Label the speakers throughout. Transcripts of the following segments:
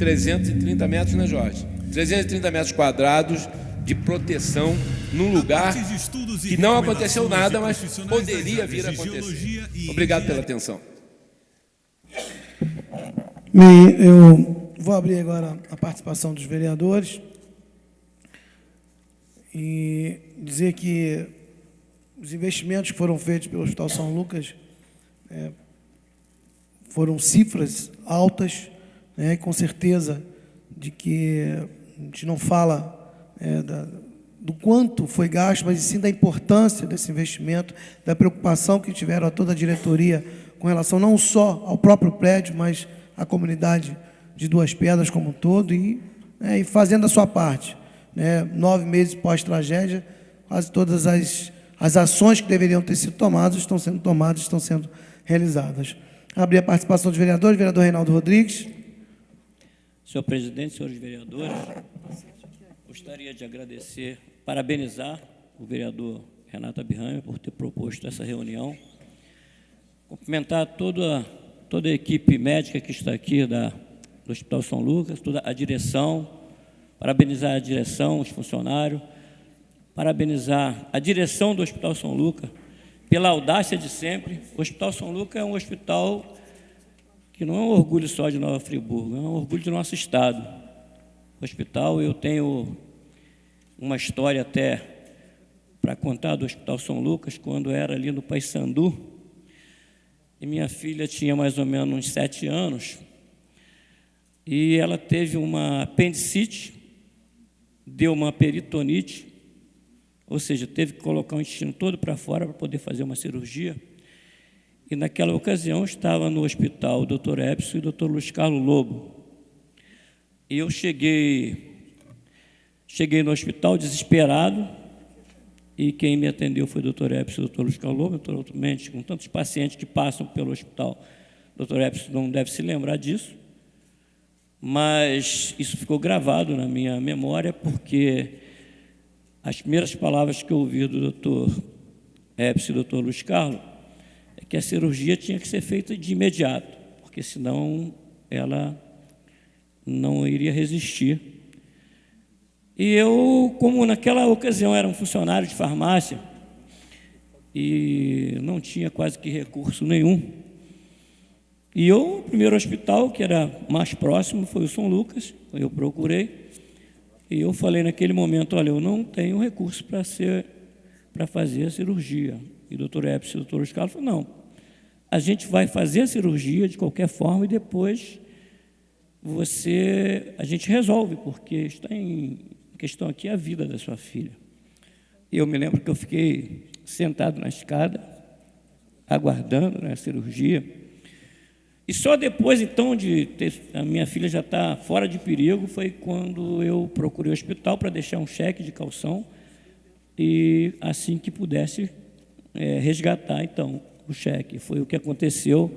Speaker 1: 330 metros, né, Jorge? 330 metros quadrados de proteção num lugar que não aconteceu nada, mas poderia vir a acontecer. Obrigado pela atenção.
Speaker 2: Bem, eu vou abrir agora a participação dos vereadores e dizer que os investimentos que foram feitos pelo Hospital São Lucas foram cifras altas, né, com certeza de que a gente não fala do quanto foi gasto, mas sim da importância desse investimento, da preocupação que tiveram a toda a diretoria com relação não só ao próprio prédio, mas à comunidade de Duas Pedras como um todo, e fazendo a sua parte. 9 meses pós-tragédia, quase todas as ações que deveriam ter sido tomadas, estão sendo realizadas. Abrir a participação dos vereadores. Vereador Reinaldo Rodrigues.
Speaker 3: Senhor presidente, senhores vereadores, gostaria de agradecer, parabenizar o vereador Renato Abirrame por ter proposto essa reunião, cumprimentar toda a equipe médica que está aqui do Hospital São Lucas, toda a direção, parabenizar a direção, os funcionários, parabenizar a direção do Hospital São Lucas pela audácia de sempre. O Hospital São Lucas é um hospital que não é um orgulho só de Nova Friburgo, é um orgulho do nosso estado. O hospital, eu tenho uma história até para contar do Hospital São Lucas, quando era ali no Paissandu, e minha filha tinha mais ou menos uns 7 anos, e ela teve uma apendicite, deu uma peritonite, ou seja, teve que colocar o intestino todo para fora para poder fazer uma cirurgia. E naquela ocasião estava no hospital o Dr. Epson e o Dr. Luiz Carlos Lobo. E eu cheguei no hospital desesperado, e quem me atendeu foi o Dr. Epson e o Dr. Luiz Carlos Lobo. Naturalmente, com tantos pacientes que passam pelo hospital, o Dr. Epson não deve se lembrar disso, mas isso ficou gravado na minha memória, porque as primeiras palavras que eu ouvi do Dr. Epson e do Dr. Luiz Carlos é que a cirurgia tinha que ser feita de imediato, porque senão ela não iria resistir. E eu, como naquela ocasião era um funcionário de farmácia e não tinha quase que recurso nenhum, e o primeiro hospital, que era mais próximo, foi o São Lucas, eu procurei, e eu falei naquele momento, olha, eu não tenho recurso para fazer a cirurgia. E o doutor Epson e o doutor Luiz Carlos falaram, não, a gente vai fazer a cirurgia de qualquer forma e depois a gente resolve, porque está em questão aqui a vida da sua filha. E eu me lembro que eu fiquei sentado na escada, aguardando, né, a cirurgia. E só depois, então, a minha filha já está fora de perigo, foi quando eu procurei o hospital para deixar um cheque de calção e assim que pudesse resgatar, então, o cheque. Foi o que aconteceu.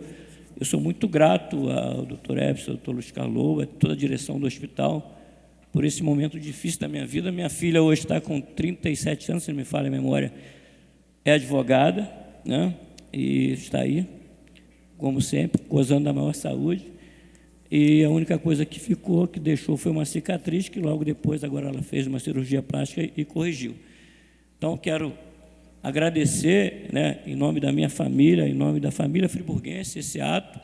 Speaker 3: Eu sou muito grato ao Dr. Epson, ao Dr. Luiz Carlos, a toda a direção do hospital, por esse momento difícil da minha vida. Minha filha hoje está com 37 anos, se não me falha a memória, é advogada, né? E está aí, como sempre, gozando da maior saúde. E a única coisa que deixou foi uma cicatriz, que logo depois, agora ela fez uma cirurgia plástica e corrigiu. Então, quero agradecer, né, em nome da minha família, em nome da família friburguense, esse ato,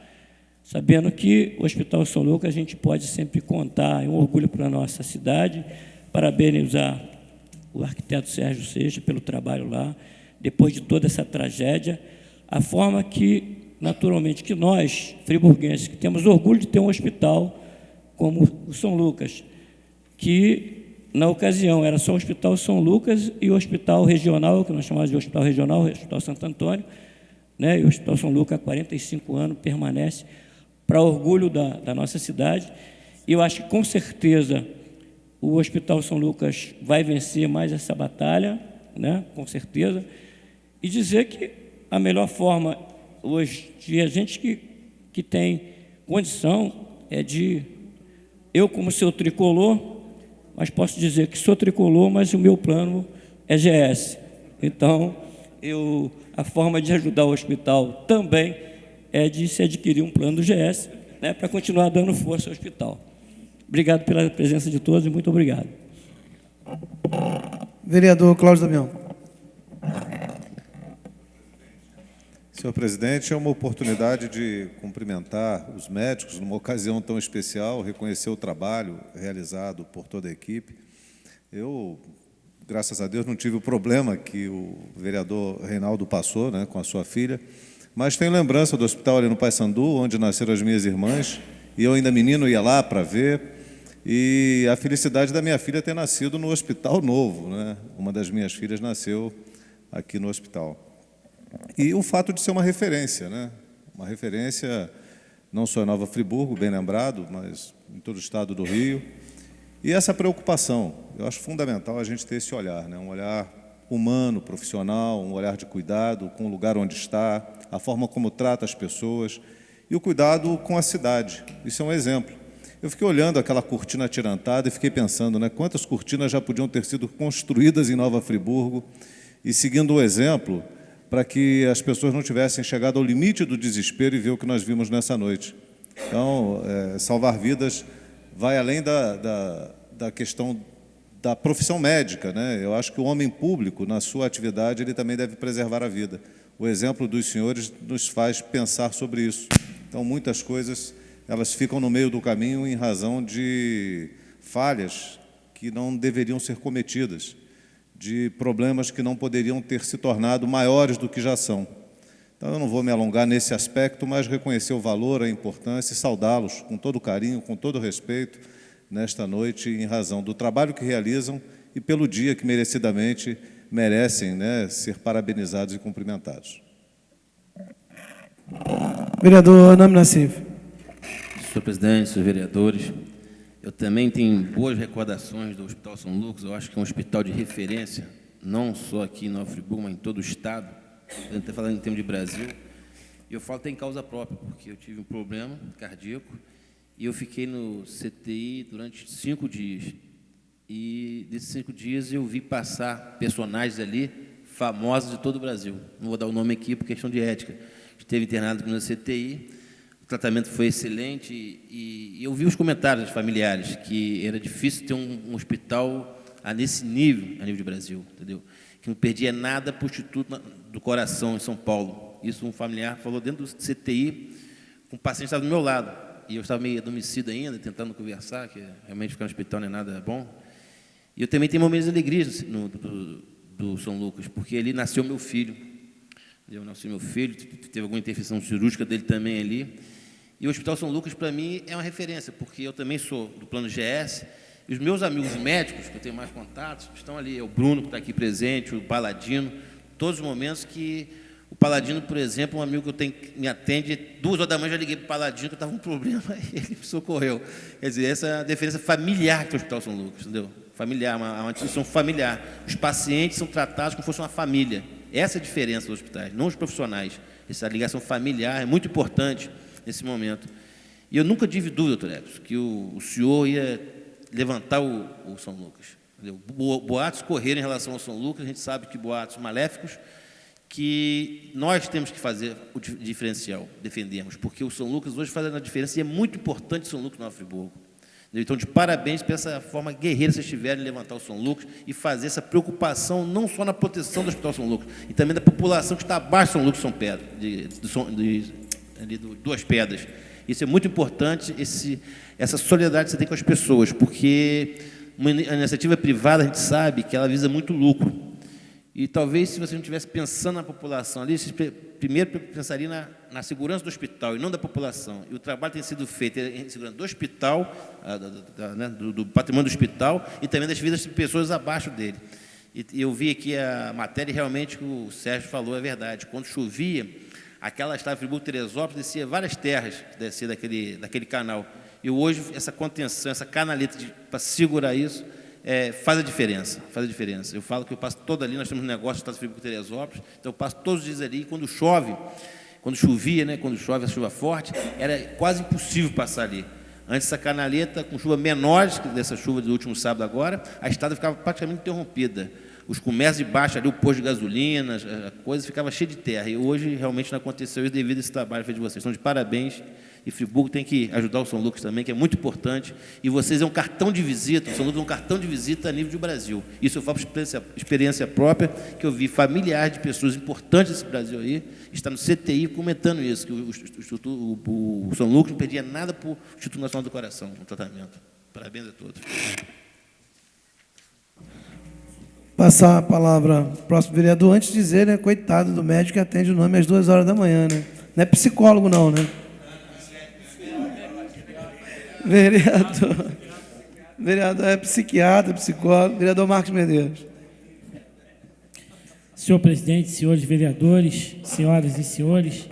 Speaker 3: sabendo que o Hospital São Lucas a gente pode sempre contar, é um orgulho para a nossa cidade. Parabenizar o arquiteto Sérgio Seixas pelo trabalho lá, depois de toda essa tragédia, a forma que, naturalmente, que nós, friburguenses, que temos orgulho de ter um hospital como o São Lucas, que, na ocasião, era só o Hospital São Lucas e o Hospital Regional, que nós chamamos de Hospital Regional, o Hospital Santo Antônio, né? E o Hospital São Lucas, há 45 anos, permanece para orgulho da nossa cidade. E eu acho que, com certeza, o Hospital São Lucas vai vencer mais essa batalha, né? Com certeza, e dizer que a melhor forma hoje de a gente que tem condição é de, eu como seu tricolor, mas posso dizer que sou tricolor, mas o meu plano é GS. Então, a forma de ajudar o hospital também é de se adquirir um plano do GS, né, para continuar dando força ao hospital. Obrigado pela presença de todos e muito obrigado.
Speaker 2: Vereador Cláudio Damião.
Speaker 4: Senhor presidente, é uma oportunidade de cumprimentar os médicos numa ocasião tão especial, reconhecer o trabalho realizado por toda a equipe. Eu, graças a Deus, não tive o problema que o vereador Reinaldo passou, né, com a sua filha, mas tenho lembrança do hospital ali no Paissandu, onde nasceram as minhas irmãs, e eu ainda menino ia lá para ver, e a felicidade da minha filha ter nascido no Hospital Novo, né? Uma das minhas filhas nasceu aqui no hospital. E o fato de ser uma referência, né? Uma referência não só em Nova Friburgo, bem lembrado, mas em todo o estado do Rio. E essa preocupação, eu acho fundamental a gente ter esse olhar, né? Um olhar humano, profissional, um olhar de cuidado com o lugar onde está, a forma como trata as pessoas e o cuidado com a cidade. Isso é um exemplo. Eu fiquei olhando aquela cortina atirantada e fiquei pensando, né? Quantas cortinas já podiam ter sido construídas em Nova Friburgo e seguindo o exemplo para que as pessoas não tivessem chegado ao limite do desespero e ver o que nós vimos nessa noite. Então, salvar vidas vai além da questão da profissão médica, né? Eu acho que o homem público, na sua atividade, ele também deve preservar a vida. O exemplo dos senhores nos faz pensar sobre isso. Então, muitas coisas, elas ficam no meio do caminho em razão de falhas que não deveriam ser cometidas, de problemas que não poderiam ter se tornado maiores do que já são. Então, eu não vou me alongar nesse aspecto, mas reconhecer o valor, a importância e saudá-los com todo carinho, com todo respeito, nesta noite, em razão do trabalho que realizam e pelo dia que merecidamente merecem, né, ser parabenizados e cumprimentados.
Speaker 2: Vereador Anami Nassif.
Speaker 5: Senhor presidente, senhores vereadores, eu também tenho boas recordações do Hospital São Lucas. Eu acho que é um hospital de referência, não só aqui em Nova Friburgo, mas em todo o estado. Eu estou falando em termos de Brasil. E eu falo até em causa própria, porque eu tive um problema cardíaco e eu fiquei no CTI durante 5 dias. E desses 5 dias eu vi passar personagens ali famosos de todo o Brasil. Não vou dar o nome aqui por questão de ética. Esteve internado no CTI. O tratamento foi excelente e eu vi os comentários dos familiares que era difícil ter um hospital nesse nível, a nível de Brasil, entendeu? Que não perdia nada para o Instituto do Coração, em São Paulo. Isso um familiar falou dentro do CTI, com o paciente estava do meu lado, e eu estava meio adormecido ainda, tentando conversar, que realmente ficar no hospital não é nada bom. E eu também tenho momentos de alegria do São Lucas, porque ali nasceu meu filho. Nasceu meu filho, teve alguma intervenção cirúrgica dele também ali. E o Hospital São Lucas, para mim, é uma referência, porque eu também sou do plano GS, e os meus amigos médicos, que eu tenho mais contatos, estão ali. É o Bruno, que está aqui presente, o Paladino, todos os momentos que... O Paladino, por exemplo, um amigo que eu tenho que me atende, 2 horas da manhã já liguei para o Paladino, que eu estava com um problema, e ele me socorreu. Quer dizer, essa é a diferença familiar que tem o Hospital São Lucas, entendeu? Familiar, uma instituição familiar. Os pacientes são tratados como se fosse uma família. Essa é a diferença dos hospitais, não os profissionais. Essa ligação familiar é muito importante nesse momento. E eu nunca tive dúvida, doutor Edson, que o senhor ia levantar o São Lucas. Entendeu? Boatos correram em relação ao São Lucas, a gente sabe que boatos maléficos, que nós temos que fazer o diferencial, defendemos, porque o São Lucas hoje faz a diferença e é muito importante o São Lucas no Nova Friburgo. Então, de parabéns por essa forma guerreira que vocês tiveram de levantar o São Lucas e fazer essa preocupação não só na proteção do Hospital São Lucas, e também da população que está abaixo do São Lucas São Pedro, de Duas Pedras. Isso é muito importante, essa solidariedade que você tem com as pessoas, porque uma iniciativa privada, a gente sabe que ela visa muito lucro. E talvez, se você não estivesse pensando na população ali, você primeiro pensaria na segurança do hospital e não da população. E o trabalho tem sido feito em segurança do hospital, do patrimônio do hospital e também das vidas de pessoas abaixo dele. E eu vi aqui a matéria e realmente o que o Sérgio falou é verdade. Quando chovia, aquela estrada Friburgo-Teresópolis descia várias terras, descia daquele canal. E hoje, essa contenção, essa canaleta para segurar isso, faz a diferença, faz a diferença. Eu falo que eu passo todo ali, nós temos um negócio de Estado Friburgo-Teresópolis, então eu passo todos os dias ali, e quando chovia, né, quando chove a chuva forte, era quase impossível passar ali. Antes essa canaleta, com chuva menores que dessa chuva do último sábado agora, a estrada ficava praticamente interrompida. Os comércios de baixo ali, o posto de gasolina, a coisa ficava cheia de terra. E hoje realmente não aconteceu isso devido a esse trabalho feito de vocês. Então, de parabéns E Friburgo tem que ajudar o São Lucas também, que é muito importante. E vocês é um cartão de visita, o São Lucas é um cartão de visita a nível de Brasil. Isso eu falo por experiência própria, que eu vi familiares de pessoas importantes desse Brasil aí, está no CTI comentando isso, que o São Lucas não perdia nada para o Instituto Nacional do Coração, no tratamento. Parabéns a todos.
Speaker 2: Passar a palavra ao próximo vereador, antes de dizer, né, coitado do médico que atende o nome às 2h da manhã, né? Não é psicólogo, não, né? Vereador é psiquiatra, psicólogo. Vereador Marcos Medeiros.
Speaker 6: Senhor presidente, senhores vereadores, senhoras e senhores,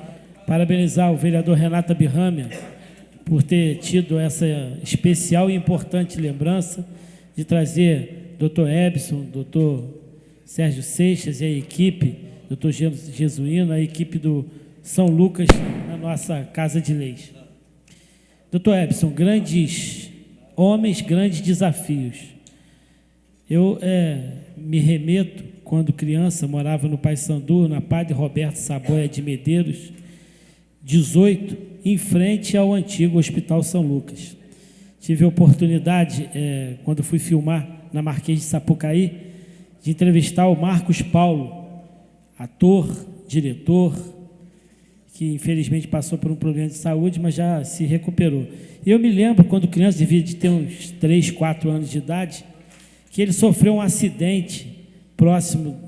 Speaker 6: parabenizar o vereador Renato Abirrâmia por ter tido essa especial e importante lembrança de trazer Dr. Ebson, Dr. Sérgio Seixas e a equipe, Dr. Jesuíno, a equipe do São Lucas na nossa Casa de Leis. Dr. Ebson, grandes homens, grandes desafios. Eu me remeto, quando criança, morava no Paissandu, na Padre Roberto Saboia de Medeiros, 18, em frente ao antigo Hospital São Lucas. Tive a oportunidade, quando fui filmar na Marquês de Sapucaí, de entrevistar o Marcos Paulo, ator, diretor, que infelizmente passou por um problema de saúde, mas já se recuperou. Eu me lembro, quando criança, devia de ter uns 3, 4 anos de idade, que ele sofreu um acidente próximo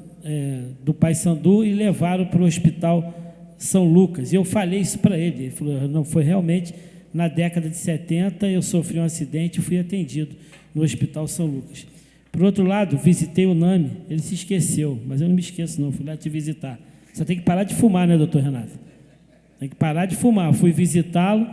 Speaker 6: do Paissandu e levaram para o Hospital São Lucas. E eu falei isso para ele. Ele falou, não, foi realmente na década de 70, eu sofri um acidente e fui atendido no Hospital São Lucas. Por outro lado, visitei o NAMI, ele se esqueceu, mas eu não me esqueço não, fui lá te visitar. Você tem que parar de fumar, né, doutor Renato? Tem que parar de fumar. Eu fui visitá-lo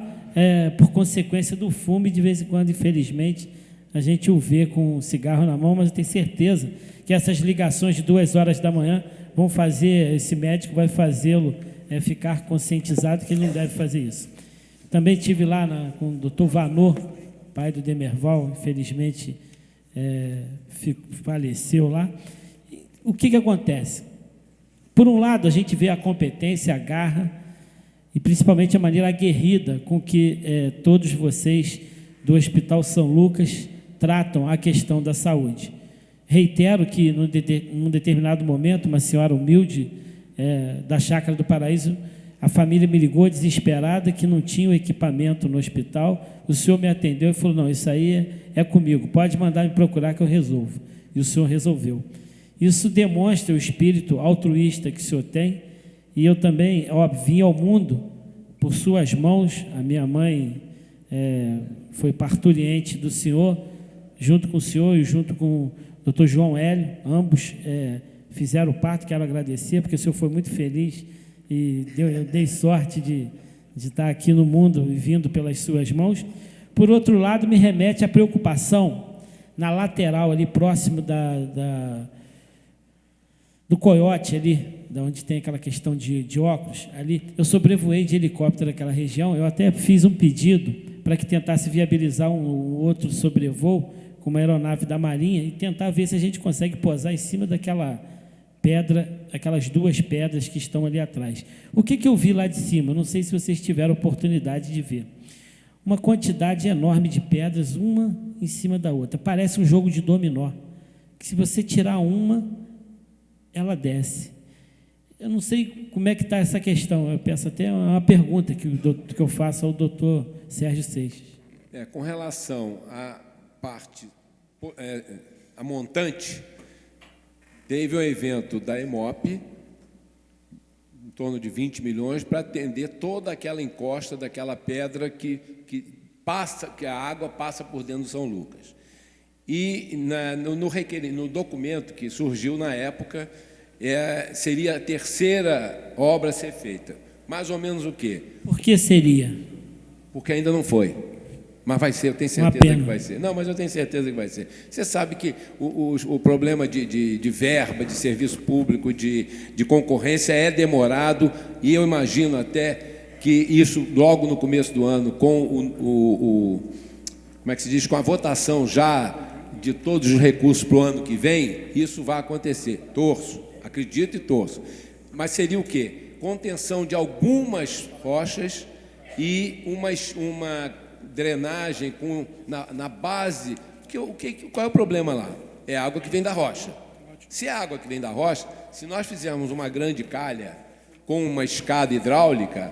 Speaker 6: por consequência do fumo e de vez em quando, infelizmente, a gente o vê com um cigarro na mão, mas eu tenho certeza que essas ligações de 2h da manhã vão fazer, esse médico vai fazê-lo ficar conscientizado que ele não deve fazer isso. Também estive lá com o doutor Vanor, pai do Demerval, infelizmente faleceu lá. O que acontece? Por um lado, a gente vê a competência, a garra, e principalmente a maneira aguerrida com que todos vocês do Hospital São Lucas tratam a questão da saúde. Reitero que, num determinado momento, uma senhora humilde da Chácara do Paraíso, a família me ligou desesperada que não tinha o equipamento no hospital. O senhor me atendeu e falou, não, isso aí é comigo, pode mandar me procurar que eu resolvo. E o senhor resolveu. Isso demonstra o espírito altruísta que o senhor tem. E eu também, vim ao mundo por suas mãos. A minha mãe foi parturiente do senhor, junto com o senhor e junto com o Dr. João Hélio, ambos fizeram o parto. Quero agradecer, porque o senhor foi muito feliz e eu dei sorte de estar aqui no mundo e vindo pelas suas mãos. Por outro lado, me remete à preocupação na lateral ali, próximo do Coiote ali, da onde tem aquela questão de óculos, ali, eu sobrevoei de helicóptero naquela região. Eu até fiz um pedido para que tentasse viabilizar um outro sobrevoo com uma aeronave da Marinha e tentar ver se a gente consegue pousar em cima daquela pedra, aquelas 2 pedras que estão ali atrás. O que eu vi lá de cima? Não sei se vocês tiveram oportunidade de ver. Uma quantidade enorme de pedras, uma em cima da outra. Parece um jogo de dominó, que se você tirar uma, ela desce. Eu não sei como é que está essa questão. Eu peço até uma pergunta que eu faço ao doutor Sérgio Seixas.
Speaker 1: Com relação à parte, a montante, teve um evento da EMOP, em torno de 20 milhões, para atender toda aquela encosta daquela pedra que a água passa por dentro do São Lucas. E no documento que surgiu na época, seria a terceira obra a ser feita. Mais ou menos o quê?
Speaker 6: Por que seria?
Speaker 1: Porque ainda não foi. Mas vai ser, eu tenho certeza que vai ser. Não, mas eu tenho certeza que vai ser. Você sabe que o problema de verba, de serviço público, de concorrência é demorado, e eu imagino até que isso, logo no começo do ano, com como é que se diz, com a votação já de todos os recursos para o ano que vem, isso vai acontecer. Torço, acredito e torço. Mas seria o quê? Contenção de algumas rochas e uma drenagem na base. Qual é o problema lá? É a água que vem da rocha. Se é a água que vem da rocha, se nós fizermos uma grande calha com uma escada hidráulica,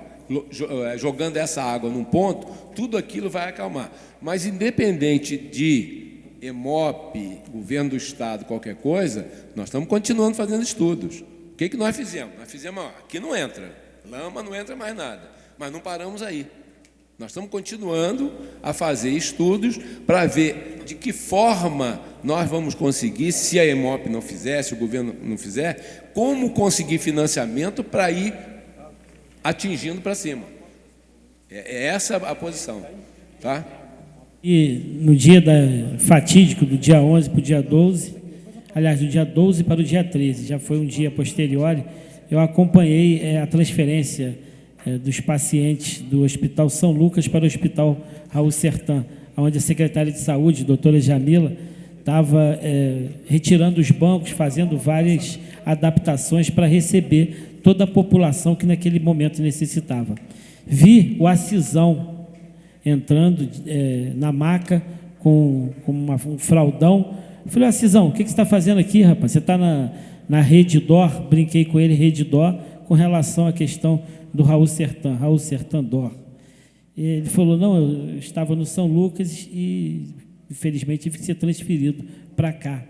Speaker 1: jogando essa água num ponto, tudo aquilo vai acalmar. Mas independente de EMOP, governo do Estado, qualquer coisa, nós estamos continuando fazendo estudos. O que nós fizemos? Nós fizemos, aqui não entra, lama não entra mais nada, mas não paramos aí. Nós estamos continuando a fazer estudos para ver de que forma nós vamos conseguir, se a EMOP não fizer, se o governo não fizer, como conseguir financiamento para ir atingindo para cima. É essa a posição. Tá?
Speaker 6: E no dia fatídico, do dia 11 para o dia 12, aliás, do dia 12 para o dia 13, já foi um dia posterior, eu acompanhei a transferência dos pacientes do Hospital São Lucas para o Hospital Raul Sertan, onde a secretária de Saúde, doutora Jamila, estava retirando os bancos, fazendo várias adaptações para receber toda a população que naquele momento necessitava. Vi o Acisão entrando na maca com um fraldão. Eu falei, Acisão, o que você está fazendo aqui, rapaz? Você está na Rede Dor? Brinquei com ele, Rede Dor, com relação à questão do Raul Sertan Dor. Ele falou, não, eu estava no São Lucas e, infelizmente, tive que ser transferido para cá.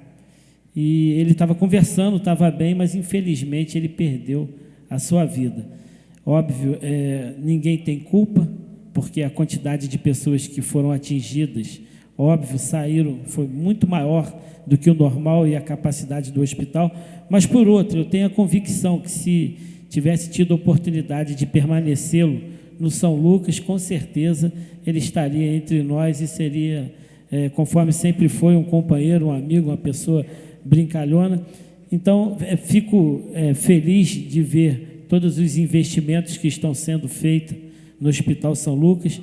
Speaker 6: E ele estava conversando, estava bem, mas, infelizmente, ele perdeu a sua vida. Óbvio, ninguém tem culpa, porque a quantidade de pessoas que foram atingidas, óbvio, foi muito maior do que o normal e a capacidade do hospital, mas, por outro, eu tenho a convicção que, se tivesse tido a oportunidade de permanecê-lo no São Lucas, com certeza ele estaria entre nós e seria, conforme sempre foi, um companheiro, um amigo, uma pessoa brincalhona. Então, fico feliz de ver todos os investimentos que estão sendo feitos no Hospital São Lucas.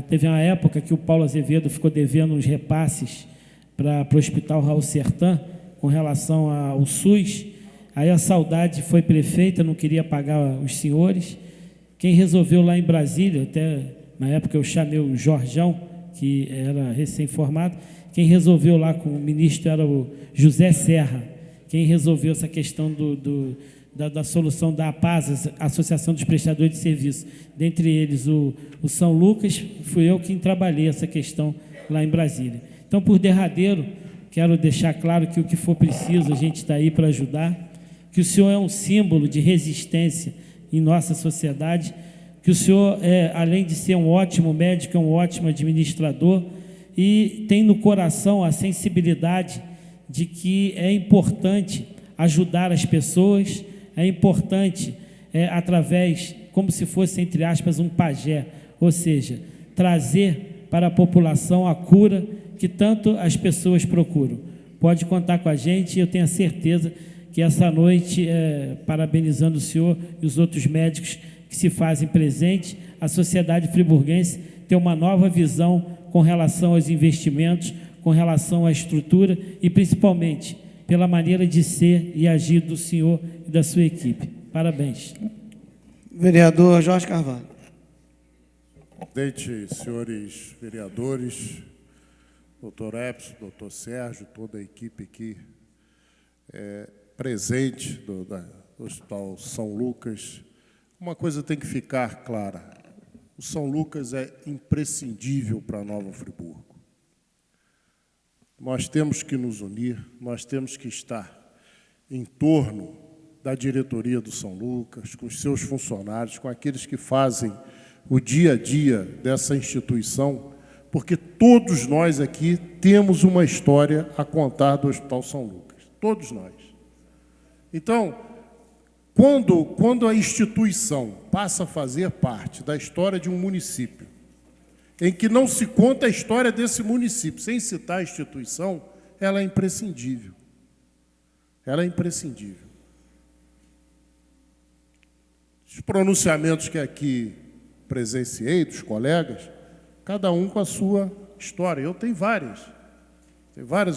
Speaker 6: Teve uma época que o Paulo Azevedo ficou devendo uns repasses para o Hospital Raul Sertan com relação ao SUS. Aí a Saudade foi prefeita, não queria pagar os senhores. Quem resolveu lá em Brasília, até na época eu chamei o Jorjão, que era recém-formado, quem resolveu lá com o ministro era o José Serra. Quem resolveu essa questão da solução da APAS, Associação dos Prestadores de Serviço, dentre eles o São Lucas, fui eu quem trabalhei essa questão lá em Brasília. Então, por derradeiro, quero deixar claro que o que for preciso, a gente está aí para ajudar, que o senhor é um símbolo de resistência em nossa sociedade, que o senhor, além de ser um ótimo médico, é um ótimo administrador e tem no coração a sensibilidade de que é importante ajudar as pessoas, é importante, através, como se fosse, entre aspas, um pajé, ou seja, trazer para a população a cura que tanto as pessoas procuram. Pode contar com a gente, eu tenho a certeza que essa noite, parabenizando o senhor e os outros médicos que se fazem presente, a sociedade friburguense tem uma nova visão com relação aos investimentos, com relação à estrutura e, principalmente, pela maneira de ser e agir do senhor e da sua equipe. Parabéns.
Speaker 2: Vereador Jorge Carvalho.
Speaker 7: Presidente, senhores vereadores, doutor Epson, doutor Sérgio, toda a equipe aqui presente do Hospital São Lucas, uma coisa tem que ficar clara: o São Lucas é imprescindível para Nova Friburgo. Nós temos que nos unir, nós temos que estar em torno da diretoria do São Lucas, com os seus funcionários, com aqueles que fazem o dia a dia dessa instituição, porque todos nós aqui temos uma história a contar do Hospital São Lucas, todos nós. Então, quando a instituição passa a fazer parte da história de um município, em que não se conta a história desse município, sem citar a instituição, ela é imprescindível. Ela é imprescindível. Os pronunciamentos que aqui presenciei dos colegas, cada um com a sua história. Eu tenho várias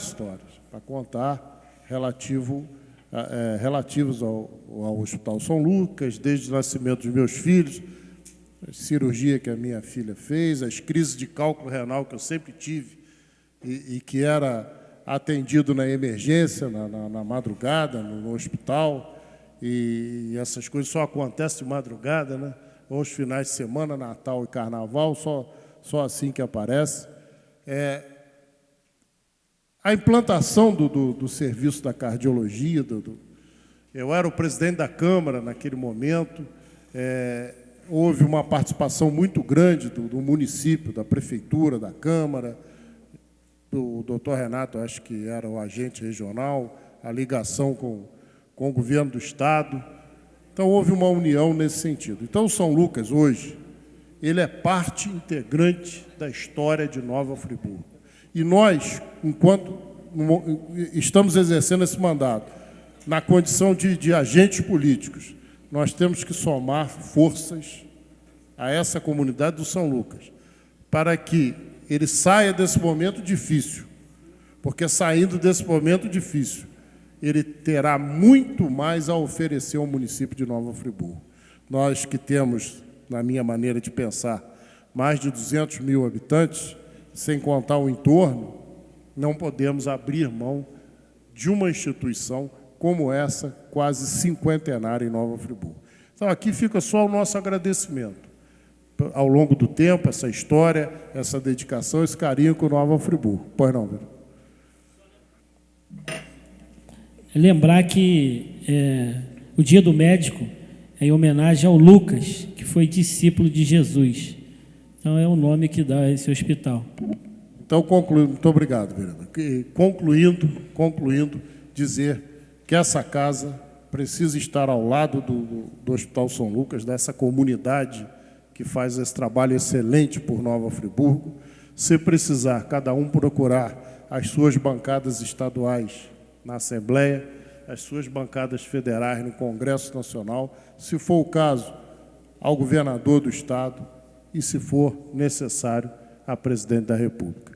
Speaker 7: histórias para contar relativos ao Hospital São Lucas, desde o nascimento dos meus filhos. a cirurgia que a minha filha fez, as crises de cálculo renal que eu sempre tive e que era atendido na emergência, na madrugada, no hospital, e essas coisas só acontecem de madrugada, né? Ou aos finais de semana, Natal e Carnaval, só assim que aparece. A implantação do serviço da cardiologia, eu era o presidente da Câmara naquele momento, houve uma participação muito grande do município, da Prefeitura, da Câmara, do doutor Renato, acho que era o agente regional, a ligação com o governo do Estado. Então, houve uma união nesse sentido. Então, o São Lucas, hoje, ele é parte integrante da história de Nova Friburgo. E nós, enquanto estamos exercendo esse mandato, na condição de agentes políticos, nós temos que somar forças a essa comunidade do São Lucas, para que ele saia desse momento difícil, porque saindo desse momento difícil, ele terá muito mais a oferecer ao município de Nova Friburgo. Nós que temos, na minha maneira de pensar, mais de 200 mil habitantes, sem contar o entorno, não podemos abrir mão de uma instituição como essa, quase cinquentenária em Nova Friburgo. Então, aqui fica só o nosso agradecimento ao longo do tempo, essa história, essa dedicação, esse carinho com Nova Friburgo. Pois não, Vitor?
Speaker 6: Lembrar que o Dia do Médico é em homenagem ao Lucas, que foi discípulo de Jesus. Então, é o nome que dá a esse hospital.
Speaker 7: Então, concluindo, muito obrigado, vereador. Concluindo, dizer que essa casa precisa estar ao lado do Hospital São Lucas, dessa comunidade que faz esse trabalho excelente por Nova Friburgo. Se precisar, cada um procurar as suas bancadas estaduais na Assembleia, as suas bancadas federais no Congresso Nacional, se for o caso, ao governador do Estado e, se for necessário, a presidente da República.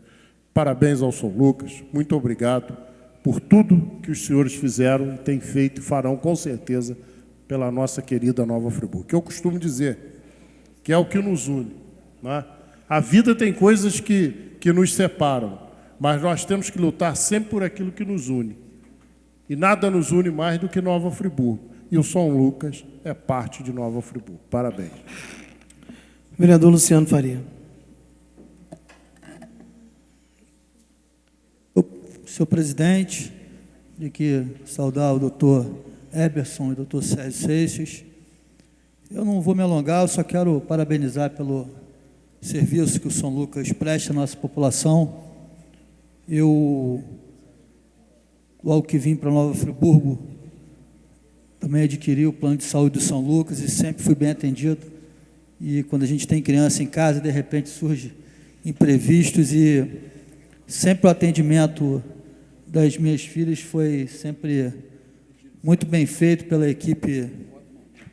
Speaker 7: Parabéns ao São Lucas, muito obrigado por tudo que os senhores fizeram, têm feito e farão, com certeza, pela nossa querida Nova Friburgo. Que eu costumo dizer que é o que nos une, não é? A vida tem coisas que nos separam, mas nós temos que lutar sempre por aquilo que nos une. E nada nos une mais do que Nova Friburgo. E o São Lucas é parte de Nova Friburgo. Parabéns.
Speaker 2: Vereador Luciano Faria.
Speaker 8: Senhor presidente, de que saudar o doutor Eberson e o doutor Sérgio Seixas. Eu não vou me alongar, eu só quero parabenizar pelo serviço que o São Lucas presta à nossa população. Eu, logo que vim para Nova Friburgo, também adquiri o plano de saúde do São Lucas e sempre fui bem atendido. E quando a gente tem criança em casa, de repente surge imprevistos e sempre o atendimento das minhas filhas foi sempre muito bem feito pela equipe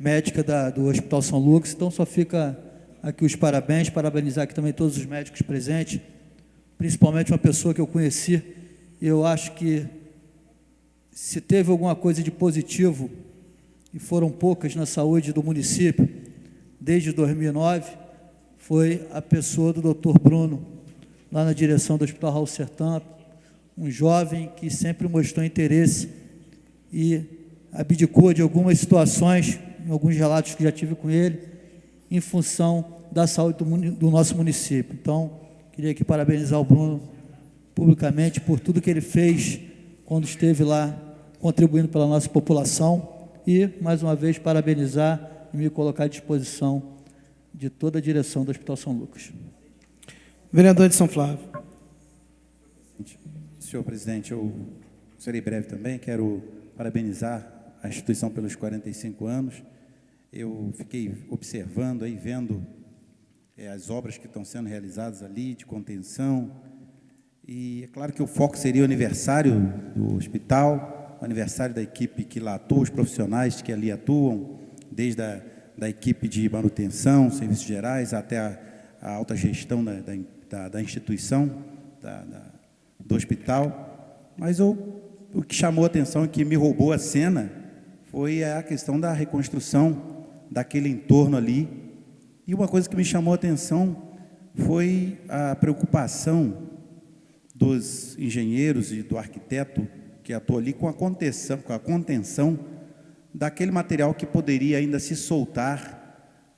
Speaker 8: médica do Hospital São Lucas. Então, só fica aqui os parabéns, parabenizar aqui também todos os médicos presentes, principalmente uma pessoa que eu conheci. Eu acho que se teve alguma coisa de positivo, e foram poucas na saúde do município, desde 2009, foi a pessoa do Dr. Bruno, lá na direção do Hospital Raul Sertã, um jovem que sempre mostrou interesse e abdicou de algumas situações, em alguns relatos que já tive com ele, em função da saúde do nosso município. Então, queria aqui parabenizar o Bruno publicamente por tudo que ele fez quando esteve lá contribuindo pela nossa população e, mais uma vez, parabenizar e me colocar à disposição de toda a direção do Hospital São Lucas.
Speaker 2: Vereador de São Flávio.
Speaker 9: Senhor presidente, eu serei breve também, quero parabenizar a instituição pelos 45 anos. Eu fiquei observando, aí, vendo as obras que estão sendo realizadas ali, de contenção, e é claro que o foco seria o aniversário do hospital, o aniversário da equipe que lá atua, os profissionais que ali atuam, desde da equipe de manutenção, serviços gerais, até a alta gestão da instituição, do hospital. Mas o que chamou a atenção e que me roubou a cena foi a questão da reconstrução daquele entorno ali, E uma coisa que me chamou a atenção foi a preocupação dos engenheiros e do arquiteto que atuou ali com a contenção daquele material que poderia ainda se soltar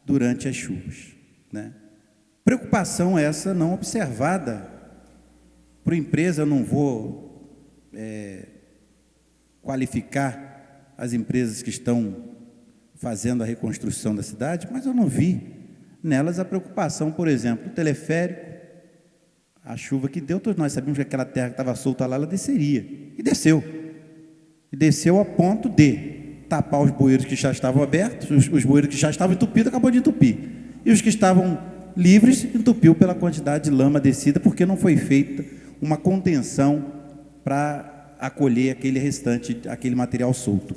Speaker 9: durante as chuvas, né? Preocupação essa não observada por empresa. Eu não vou qualificar as empresas que estão fazendo a reconstrução da cidade, mas eu não vi nelas a preocupação, por exemplo, o teleférico, a chuva que deu, todos nós sabíamos que aquela terra que estava solta lá, ela desceria, e desceu. E desceu a ponto de tapar os bueiros que já estavam abertos, os bueiros que já estavam entupidos, acabou de entupir. E os que estavam livres, entupiu pela quantidade de lama descida, porque não foi feita uma contenção para acolher aquele restante, aquele material solto.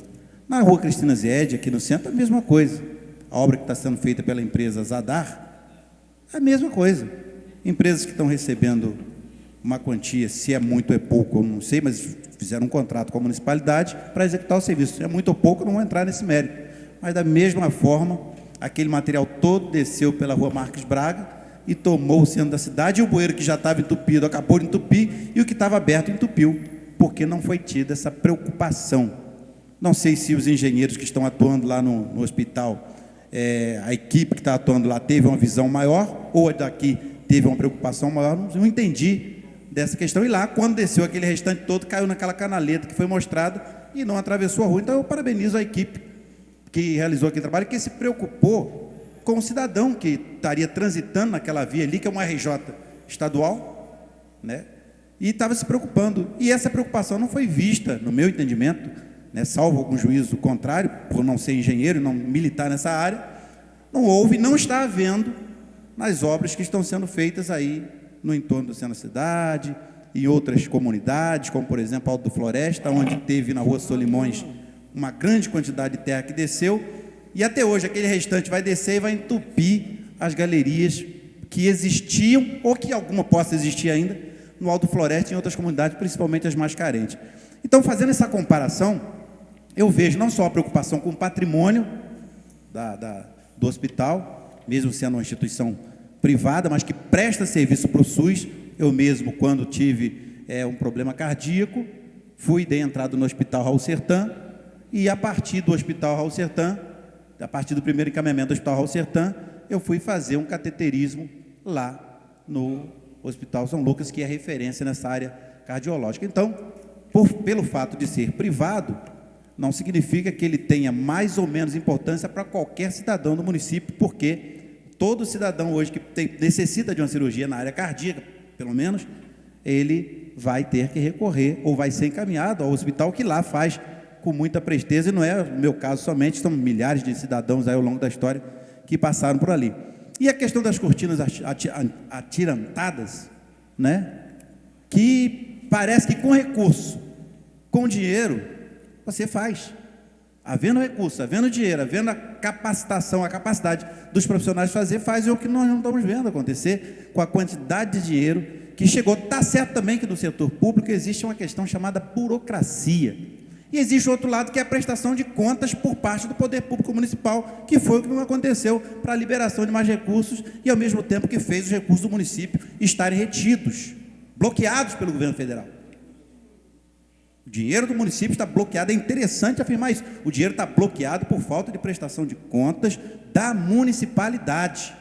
Speaker 9: Na rua Cristina Ziede, aqui no centro, a mesma coisa. A obra que está sendo feita pela empresa Zadar, a mesma coisa. Empresas que estão recebendo uma quantia, se é muito ou é pouco, eu não sei, mas fizeram um contrato com a municipalidade para executar o serviço. Se é muito ou pouco, não vou entrar nesse mérito. Mas, da mesma forma, aquele material todo desceu pela rua Marques Braga e tomou o centro da cidade, e o bueiro que já estava entupido acabou de entupir, e o que estava aberto entupiu, porque não foi tida essa preocupação. Não sei se os engenheiros que estão atuando lá no hospital, a equipe que está atuando lá teve uma visão maior, ou a daqui teve uma preocupação maior, não entendi dessa questão. E lá, quando desceu aquele restante todo, caiu naquela canaleta que foi mostrado e não atravessou a rua. Então, eu parabenizo a equipe que realizou aquele trabalho, que se preocupou com o cidadão que estaria transitando naquela via ali, que é uma RJ estadual, né? E estava se preocupando. E essa preocupação não foi vista, no meu entendimento, né, salvo algum juízo contrário, por não ser engenheiro e não militar nessa área, não houve, não está havendo nas obras que estão sendo feitas aí no entorno do centro da cidade, em outras comunidades, como, por exemplo, Alto do Floresta, onde teve na rua Solimões uma grande quantidade de terra que desceu, e até hoje aquele restante vai descer e vai entupir as galerias que existiam, ou que alguma possa existir ainda, no Alto do Floresta e em outras comunidades, principalmente as mais carentes. Então, fazendo essa comparação, eu vejo não só a preocupação com o patrimônio do hospital, mesmo sendo uma instituição privada, mas que presta serviço para o SUS. Eu mesmo, quando tive um problema cardíaco, dei entrada no Hospital Raul Sertã, e a partir do Hospital Raul Sertã, a partir do primeiro encaminhamento do Hospital Raul Sertã, eu fui fazer um cateterismo lá no Hospital São Lucas, que é referência nessa área cardiológica. Então, pelo fato de ser privado, não significa que ele tenha mais ou menos importância para qualquer cidadão do município, porque todo cidadão hoje que necessita de uma cirurgia na área cardíaca, pelo menos, ele vai ter que recorrer ou vai ser encaminhado ao hospital, que lá faz com muita presteza, e não é o meu caso somente, são milhares de cidadãos aí ao longo da história que passaram por ali. E a questão das cortinas atirantadas, né, que parece que com recurso, com dinheiro, você faz. Havendo recurso, havendo dinheiro, havendo a capacitação, a capacidade dos profissionais de fazer, faz o que nós não estamos vendo acontecer com a quantidade de dinheiro que chegou. Está certo também que no setor público existe uma questão chamada burocracia. E existe outro lado, que é a prestação de contas por parte do poder público municipal, que foi o que não aconteceu para a liberação de mais recursos, e ao mesmo tempo que fez os recursos do município estarem retidos, bloqueados pelo governo federal. O dinheiro do município está bloqueado. É interessante afirmar isso. O dinheiro está bloqueado por falta de prestação de contas da municipalidade.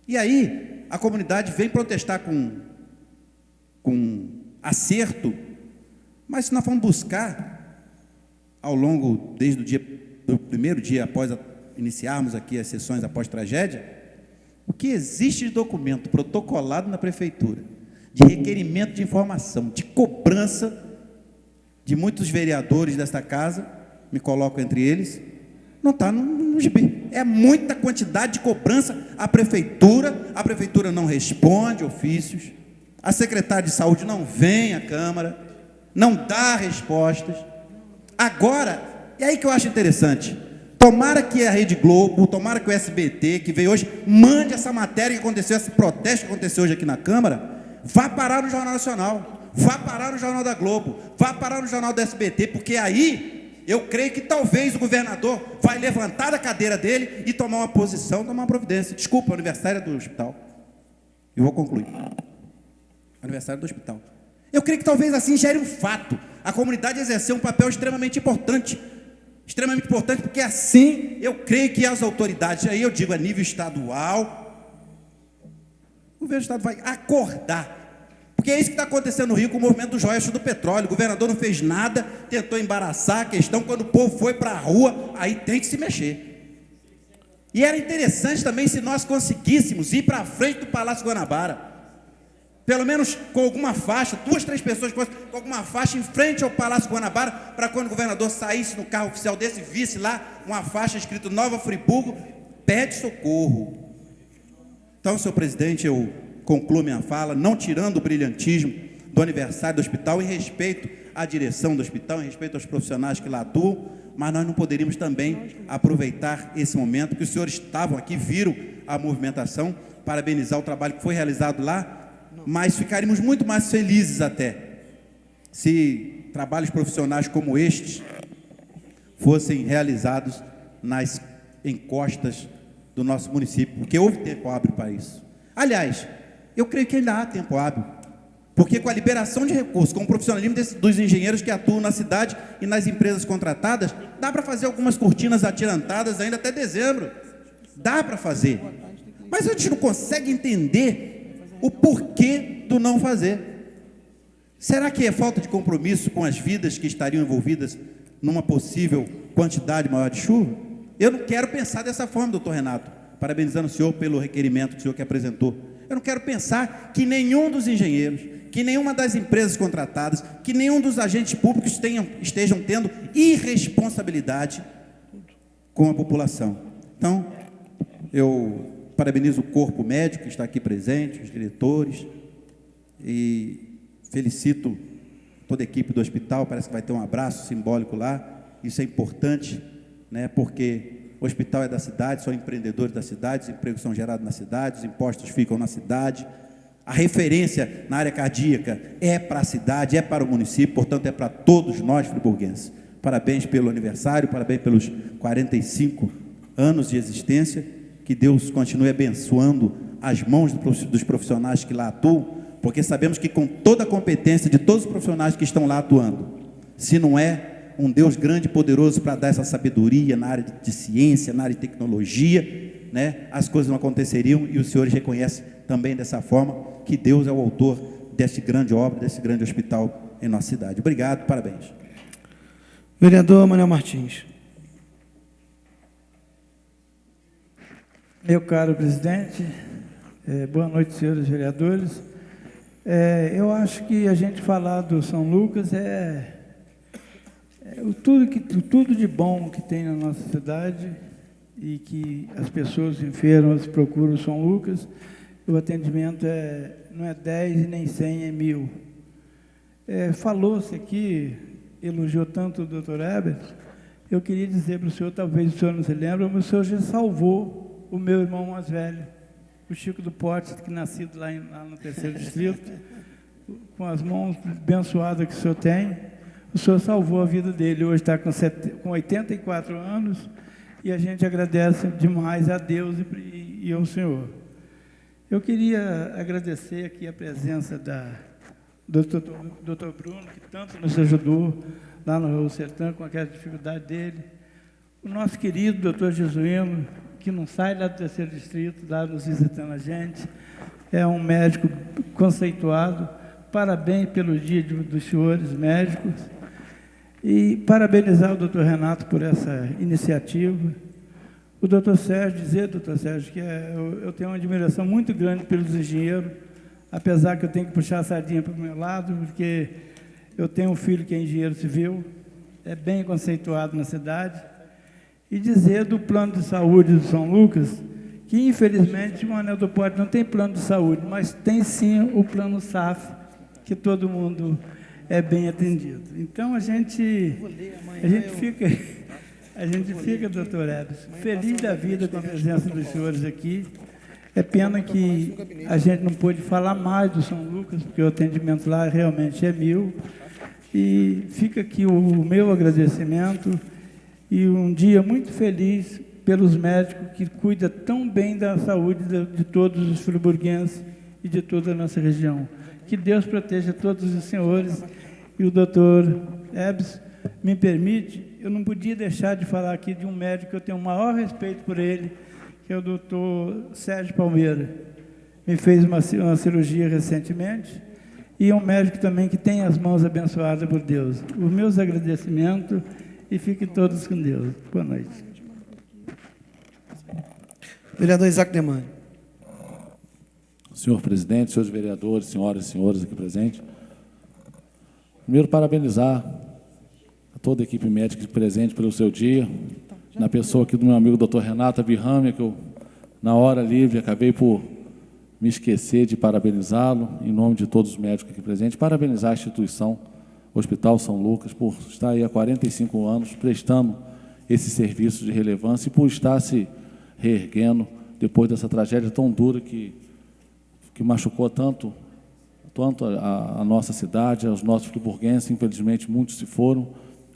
Speaker 9: E aí, a comunidade vem protestar com acerto, mas se nós formos buscar, ao longo, desde do primeiro dia após iniciarmos aqui as sessões após tragédia, o que existe de documento protocolado na prefeitura, de requerimento de informação, de cobrança de muitos vereadores desta casa, me coloco entre eles, não está no gibi. É muita quantidade de cobrança. A prefeitura não responde ofícios, a secretária de saúde não vem à Câmara, não dá respostas. Agora, é aí que eu acho interessante, tomara que a Rede Globo, tomara que o SBT, que veio hoje, mande essa matéria que aconteceu, esse protesto que aconteceu hoje aqui na Câmara, vá parar no Jornal Nacional, vá parar no Jornal da Globo, vá parar no Jornal do SBT, porque aí eu creio que talvez o governador vai levantar da cadeira dele e tomar uma posição, tomar uma providência. Desculpa, o aniversário é do hospital. Eu vou concluir. Aniversário do hospital. Eu creio que talvez assim gere um fato. A comunidade exerceu um papel extremamente importante. Extremamente importante, porque assim eu creio que as autoridades, aí eu digo a nível estadual, o governo do estado vai acordar. Porque é isso que está acontecendo no Rio com o movimento dos royalties do petróleo. O governador não fez nada, tentou embaraçar a questão. Quando o povo foi para a rua, aí tem que se mexer. E era interessante também se nós conseguíssemos ir para a frente do Palácio Guanabara. Pelo menos com alguma faixa, 2, 3 pessoas com alguma faixa em frente ao Palácio Guanabara, para quando o governador saísse no carro oficial desse, visse lá uma faixa escrito Nova Friburgo, pede socorro. Então, senhor presidente, eu concluo minha fala, não tirando o brilhantismo do aniversário do hospital, em respeito à direção do hospital, em respeito aos profissionais que lá atuam, mas nós não poderíamos também aproveitar esse momento, que os senhores estavam aqui, viram a movimentação, parabenizar o trabalho que foi realizado lá, mas ficaríamos muito mais felizes até, se trabalhos profissionais como estes fossem realizados nas encostas do nosso município, porque houve tempo hábil para isso. Aliás, eu creio que ainda há tempo hábil, porque com a liberação de recursos, com o profissionalismo dos engenheiros que atuam na cidade e nas empresas contratadas, dá para fazer algumas cortinas atirantadas ainda até dezembro. Dá para fazer. Mas a gente não consegue entender o porquê do não fazer. Será que é falta de compromisso com as vidas que estariam envolvidas numa possível quantidade maior de chuva? Eu não quero pensar dessa forma, doutor Renato, parabenizando o senhor pelo requerimento que o senhor que apresentou. Eu não quero pensar que nenhum dos engenheiros, que nenhuma das empresas contratadas, que nenhum dos agentes públicos estejam tendo irresponsabilidade com a população. Então, eu parabenizo o corpo médico que está aqui presente, os diretores, e felicito toda a equipe do hospital. Parece que vai ter um abraço simbólico lá. Isso é importante, né, porque o hospital é da cidade, são empreendedores da cidade, os empregos são gerados na cidade, os impostos ficam na cidade. A referência na área cardíaca é para a cidade, é para o município, portanto é para todos nós friburguenses. Parabéns pelo aniversário, parabéns pelos 45 anos de existência, que Deus continue abençoando as mãos dos profissionais que lá atuam, porque sabemos que com toda a competência de todos os profissionais que estão lá atuando, se não é um Deus grande e poderoso para dar essa sabedoria na área de ciência, na área de tecnologia, né, as coisas não aconteceriam, e os senhores reconhecem também dessa forma que Deus é o autor dessa grande obra, desse grande hospital em nossa cidade. Obrigado, parabéns.
Speaker 2: Vereador Manuel Martins.
Speaker 10: Meu caro presidente, boa noite, senhores vereadores. Eu acho que a gente falar do São Lucas tudo de bom que tem na nossa cidade, e que as pessoas enfermas procuram o São Lucas. O atendimento não é 10 e nem 100, é 1000. Falou-se aqui, elogiou tanto o doutor Heber. Eu queria dizer para o senhor, talvez o senhor não se lembre, mas o senhor já salvou o meu irmão mais velho, o Chico do Pote, que nascido lá no 3º distrito, com as mãos abençoadas que o senhor tem. O senhor salvou a vida dele, hoje está com 84 anos, e a gente agradece demais a Deus e ao senhor. Eu queria agradecer aqui a presença do doutor Bruno, que tanto nos ajudou lá no Rio Sertã, com aquela dificuldade dele. O nosso querido doutor Jesuíno, que não sai lá do 3º distrito, lá nos visitando a gente, é um médico conceituado. Parabéns pelo dia dos senhores médicos. E parabenizar o doutor Renato por essa iniciativa. O doutor Sérgio, doutor Sérgio, que eu tenho uma admiração muito grande pelos engenheiros, apesar que eu tenho que puxar a sardinha para o meu lado, porque eu tenho um filho que é engenheiro civil, é bem conceituado na cidade. E dizer do plano de saúde do São Lucas, que infelizmente o Anel do Pote não tem plano de saúde, mas tem sim o plano SAF, que todo mundo é bem atendido. Então a gente fica, doutor Ebers, feliz da vida com a presença dos senhores aqui. É pena que a gente não pôde falar mais do São Lucas, porque o atendimento lá realmente é 1000. E fica aqui o meu agradecimento e um dia muito feliz pelos médicos que cuidam tão bem da saúde de todos os friburguenses e de toda a nossa região. Que Deus proteja todos os senhores. E o doutor Ebs me permite, eu não podia deixar de falar aqui de um médico que eu tenho o maior respeito por ele, que é o doutor Sérgio Palmeira. Me fez uma cirurgia recentemente, e é um médico também que tem as mãos abençoadas por Deus. Os meus agradecimentos, e fiquem todos com Deus. Boa noite.
Speaker 2: Vereador Isaac Demani.
Speaker 11: Senhor presidente, senhores vereadores, senhoras e senhores aqui presentes. Primeiro, parabenizar a toda a equipe médica presente pelo seu dia, na pessoa aqui do meu amigo doutor Renato Birrame, que eu, na hora livre, acabei por me esquecer de parabenizá-lo, em nome de todos os médicos aqui presentes, parabenizar a instituição Hospital São Lucas por estar aí há 45 anos prestando esse serviço de relevância e por estar se reerguendo depois dessa tragédia tão dura que machucou tanto a nossa cidade, aos nossos friburguenses. Infelizmente, muitos se foram,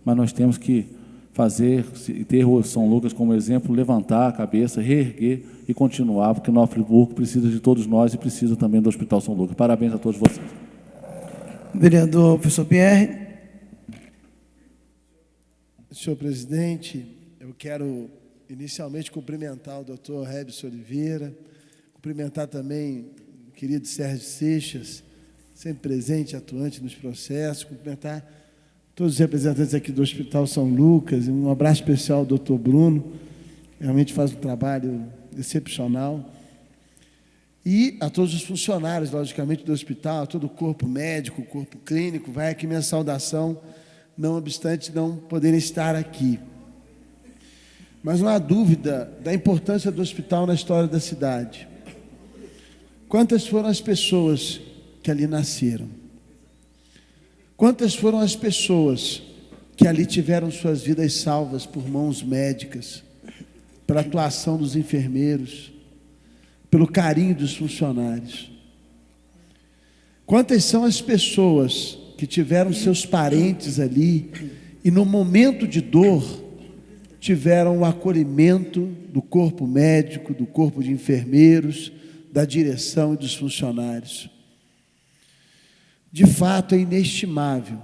Speaker 11: mas nós temos que fazer, ter o São Lucas como exemplo, levantar a cabeça, reerguer e continuar, porque Nova Friburgo precisa de todos nós e precisa também do Hospital São Lucas. Parabéns a todos vocês.
Speaker 2: Vereador professor Pierre.
Speaker 12: Senhor presidente, eu quero inicialmente cumprimentar o doutor Rebson Oliveira, cumprimentar também o querido Sérgio Seixas, sempre presente, atuante nos processos, cumprimentar todos os representantes aqui do Hospital São Lucas, um abraço especial ao doutor Bruno, que realmente faz um trabalho excepcional, e a todos os funcionários, logicamente, do hospital, todo o corpo médico, o corpo clínico. Vai aqui minha saudação, não obstante não poderem estar aqui. Mas não há dúvida da importância do hospital na história da cidade. Quantas foram as pessoas que ali nasceram? Quantas foram as pessoas que ali tiveram suas vidas salvas por mãos médicas, pela atuação dos enfermeiros, pelo carinho dos funcionários? Quantas são as pessoas que tiveram seus parentes ali e no momento de dor tiveram o acolhimento do corpo médico, do corpo de enfermeiros, da direção e dos funcionários? De fato, é inestimável,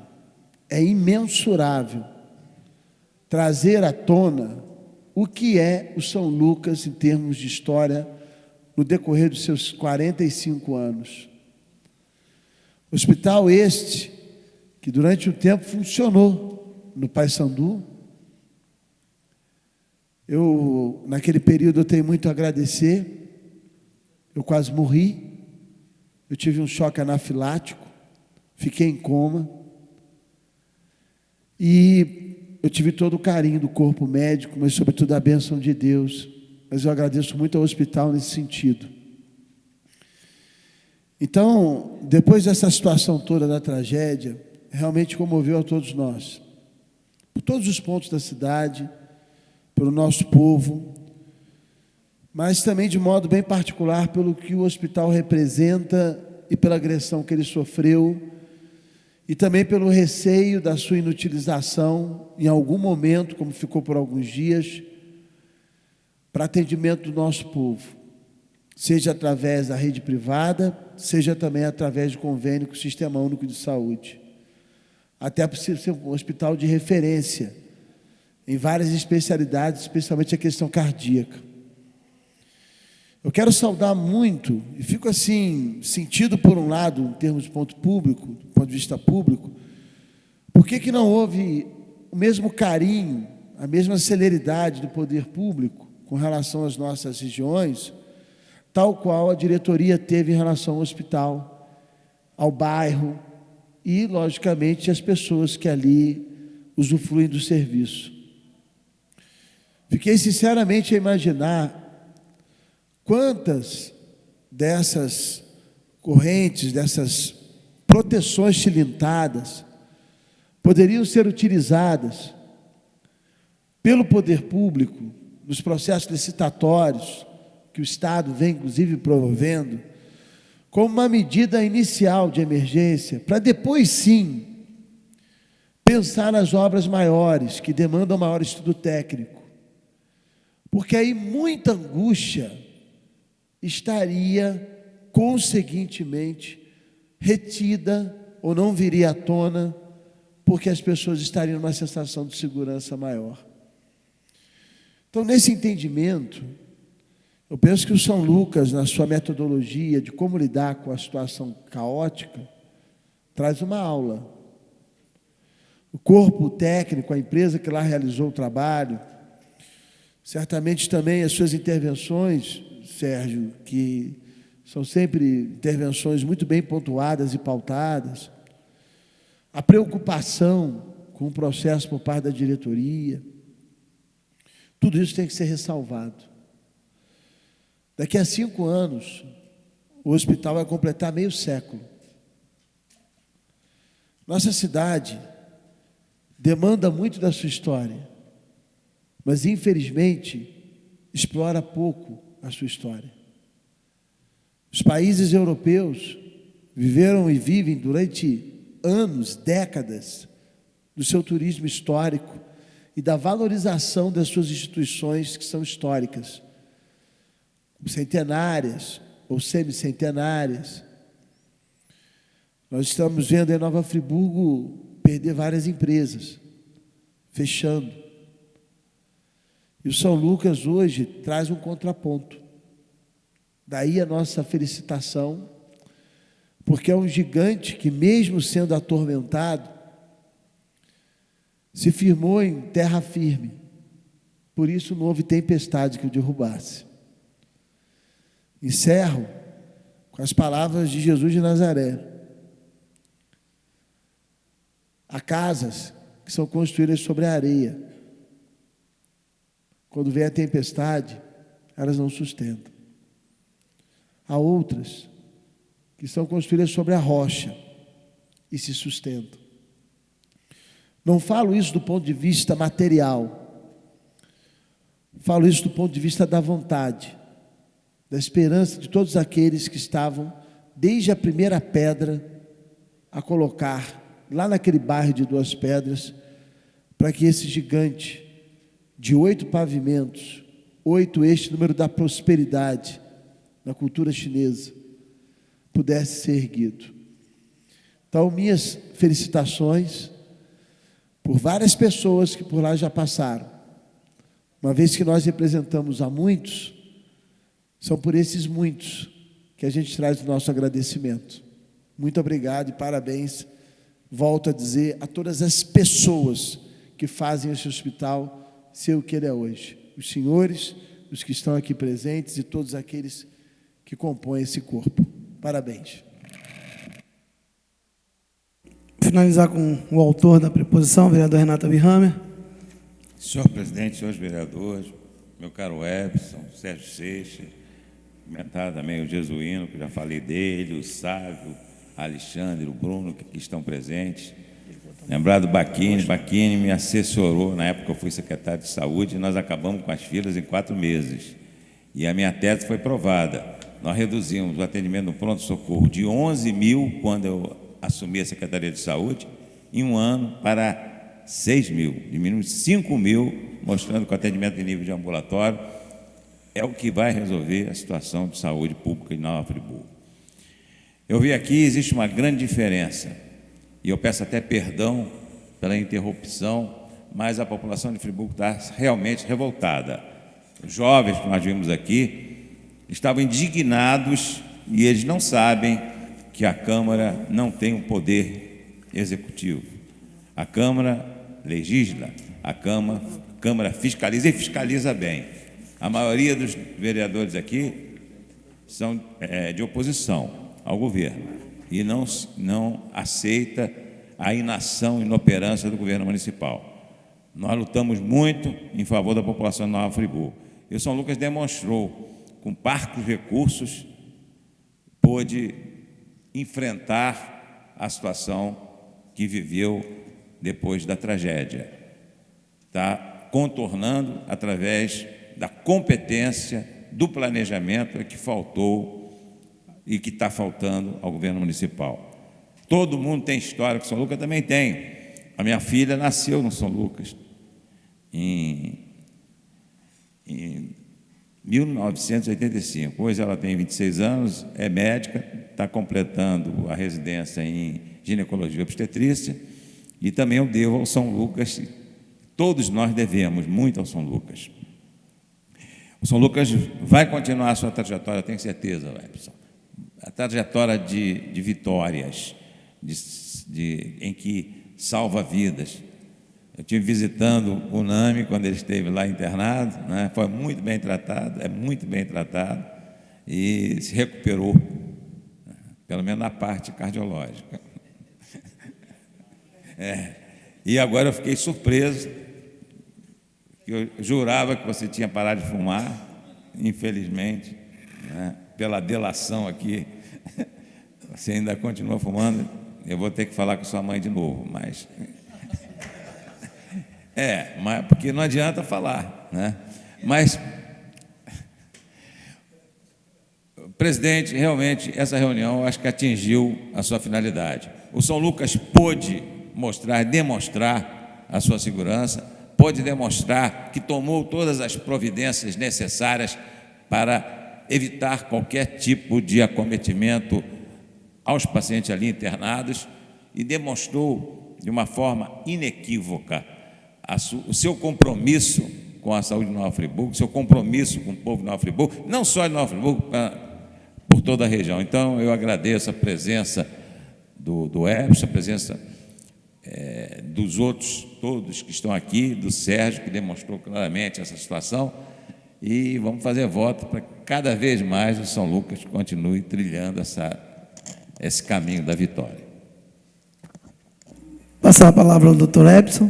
Speaker 12: é imensurável trazer à tona o que é o São Lucas em termos de história no decorrer dos seus 45 anos. Hospital este que durante um tempo funcionou no Paissandu. Naquele período, eu tenho muito a agradecer. Eu quase morri. Eu tive um choque anafilático, fiquei em coma. E eu tive todo o carinho do corpo médico, mas sobretudo a bênção de Deus. Mas eu agradeço muito ao hospital nesse sentido. Então, depois dessa situação toda da tragédia, realmente comoveu a todos nós, por todos os pontos da cidade, pelo nosso povo, mas também de modo bem particular pelo que o hospital representa e pela agressão que ele sofreu, e também pelo receio da sua inutilização em algum momento, como ficou por alguns dias, para atendimento do nosso povo, seja através da rede privada, seja também através de convênio com o Sistema Único de Saúde, até por ser um hospital de referência em várias especialidades, especialmente a questão cardíaca. Eu quero saudar muito, e fico assim, sentido por um lado, em termos de ponto público, do ponto de vista público, por que não houve o mesmo carinho, a mesma celeridade do poder público com relação às nossas regiões, tal qual a diretoria teve em relação ao hospital, ao bairro e, logicamente, as pessoas que ali usufruem do serviço. Fiquei sinceramente a imaginar quantas dessas correntes, dessas proteções tilintadas poderiam ser utilizadas pelo poder público nos processos licitatórios que o Estado vem, inclusive, promovendo, como uma medida inicial de emergência, para depois, sim, pensar nas obras maiores, que demandam maior estudo técnico, porque aí muita angústia estaria, conseguintemente, retida ou não viria à tona, porque as pessoas estariam numa sensação de segurança maior. Então, nesse entendimento, eu penso que o São Lucas, na sua metodologia de como lidar com a situação caótica, traz uma aula. O corpo técnico, a empresa que lá realizou o trabalho, certamente também as suas intervenções, Sérgio, que são sempre intervenções muito bem pontuadas e pautadas, a preocupação com o processo por parte da diretoria, tudo isso tem que ser ressalvado. Daqui a 5 anos, o hospital vai completar meio século. Nossa cidade demanda muito da sua história, mas, infelizmente, explora pouco a sua história. Os países europeus viveram e vivem durante anos, décadas, do seu turismo histórico e da valorização das suas instituições que são históricas, centenárias ou semicentenárias. Nós estamos vendo em Nova Friburgo perder várias empresas, fechando. E o São Lucas hoje traz um contraponto. Daí a nossa felicitação, porque é um gigante que, mesmo sendo atormentado, se firmou em terra firme. Por isso não houve tempestade que o derrubasse. Encerro com as palavras de Jesus de Nazaré. Há casas que são construídas sobre a areia. Quando vem a tempestade, elas não sustentam. Há outras que são construídas sobre a rocha e se sustentam. Não falo isso do ponto de vista material. Falo isso do ponto de vista da vontade, da esperança de todos aqueles que estavam, desde a primeira pedra, a colocar lá naquele bairro de 2 Pedras, para que esse gigante de 8 pavimentos, 8, este número da prosperidade na cultura chinesa, pudesse ser erguido. Então, minhas felicitações por várias pessoas que por lá já passaram. Uma vez que nós representamos a muitos, são por esses muitos que a gente traz o nosso agradecimento. Muito obrigado e parabéns. Volto a dizer a todas as pessoas que fazem esse hospital ser o que ele é hoje. Os senhores, os que estão aqui presentes e todos aqueles que compõem esse corpo. Parabéns.
Speaker 2: Finalizar com o autor da preposição, o vereador Renato Abirhammer.
Speaker 13: Senhor presidente, senhores vereadores, meu caro Ebson, Sérgio Seixas, comentar também o Jesuíno, que já falei dele, o Sávio, Alexandre, o Bruno, que estão presentes. Lembrar do Baquini. Baquini me assessorou, na época eu fui secretário de saúde, e nós acabamos com as filas em 4 meses. E a minha tese foi provada. Nós reduzimos o atendimento no pronto-socorro de 11 mil, quando eu assumi a Secretaria de Saúde, em um ano para 6 mil. Diminuímos 5 mil, mostrando que o atendimento em nível de ambulatório é o que vai resolver a situação de saúde pública em Nova Friburgo. Eu vi aqui, existe uma grande diferença, e eu peço até perdão pela interrupção, mas a população de Friburgo está realmente revoltada. Os jovens que nós vimos aqui estavam indignados e eles não sabem que a Câmara não tem um poder executivo. A Câmara legisla, a Câmara fiscaliza e fiscaliza bem. A maioria dos vereadores aqui são de oposição ao governo e não aceita a inação e inoperância do governo municipal. Nós lutamos muito em favor da população de Nova Friburgo. E o São Lucas demonstrou, com parcos recursos, pôde enfrentar a situação que viveu depois da tragédia. Está contornando através da competência, do planejamento que faltou e que está faltando ao governo municipal. Todo mundo tem história, que São Lucas também tem. A minha filha nasceu no São Lucas em 1985. Hoje ela tem 26 anos, é médica, está completando a residência em ginecologia e obstetrícia, e também eu devo ao São Lucas. Todos nós devemos muito ao São Lucas. O São Lucas vai continuar a sua trajetória, tenho certeza, Epson. A trajetória de vitórias, em que salva vidas. Eu estive visitando o NAMI quando ele esteve lá internado, né? Foi muito bem tratado, é muito bem tratado, e se recuperou, pelo menos na parte cardiológica. E agora eu fiquei surpreso, que eu jurava que você tinha parado de fumar, infelizmente, né? Pela delação aqui, você ainda continua fumando. Eu vou ter que falar com sua mãe de novo, mas porque não adianta falar, né? Mas, presidente, realmente essa reunião eu acho que atingiu a sua finalidade. O São Lucas pôde demonstrar a sua segurança, pôde demonstrar que tomou todas as providências necessárias para evitar qualquer tipo de acometimento aos pacientes ali internados, e demonstrou de uma forma inequívoca o seu compromisso com a saúde de Nova Friburgo, o seu compromisso com o povo de Nova Friburgo, não só de Nova Friburgo, por toda a região. Então, eu agradeço a presença do Epson, a presença dos outros todos que estão aqui, do Sérgio, que demonstrou claramente essa situação, e vamos fazer voto para que cada vez mais o São Lucas continue trilhando esse caminho da vitória.
Speaker 2: Passar a palavra ao doutor Epson.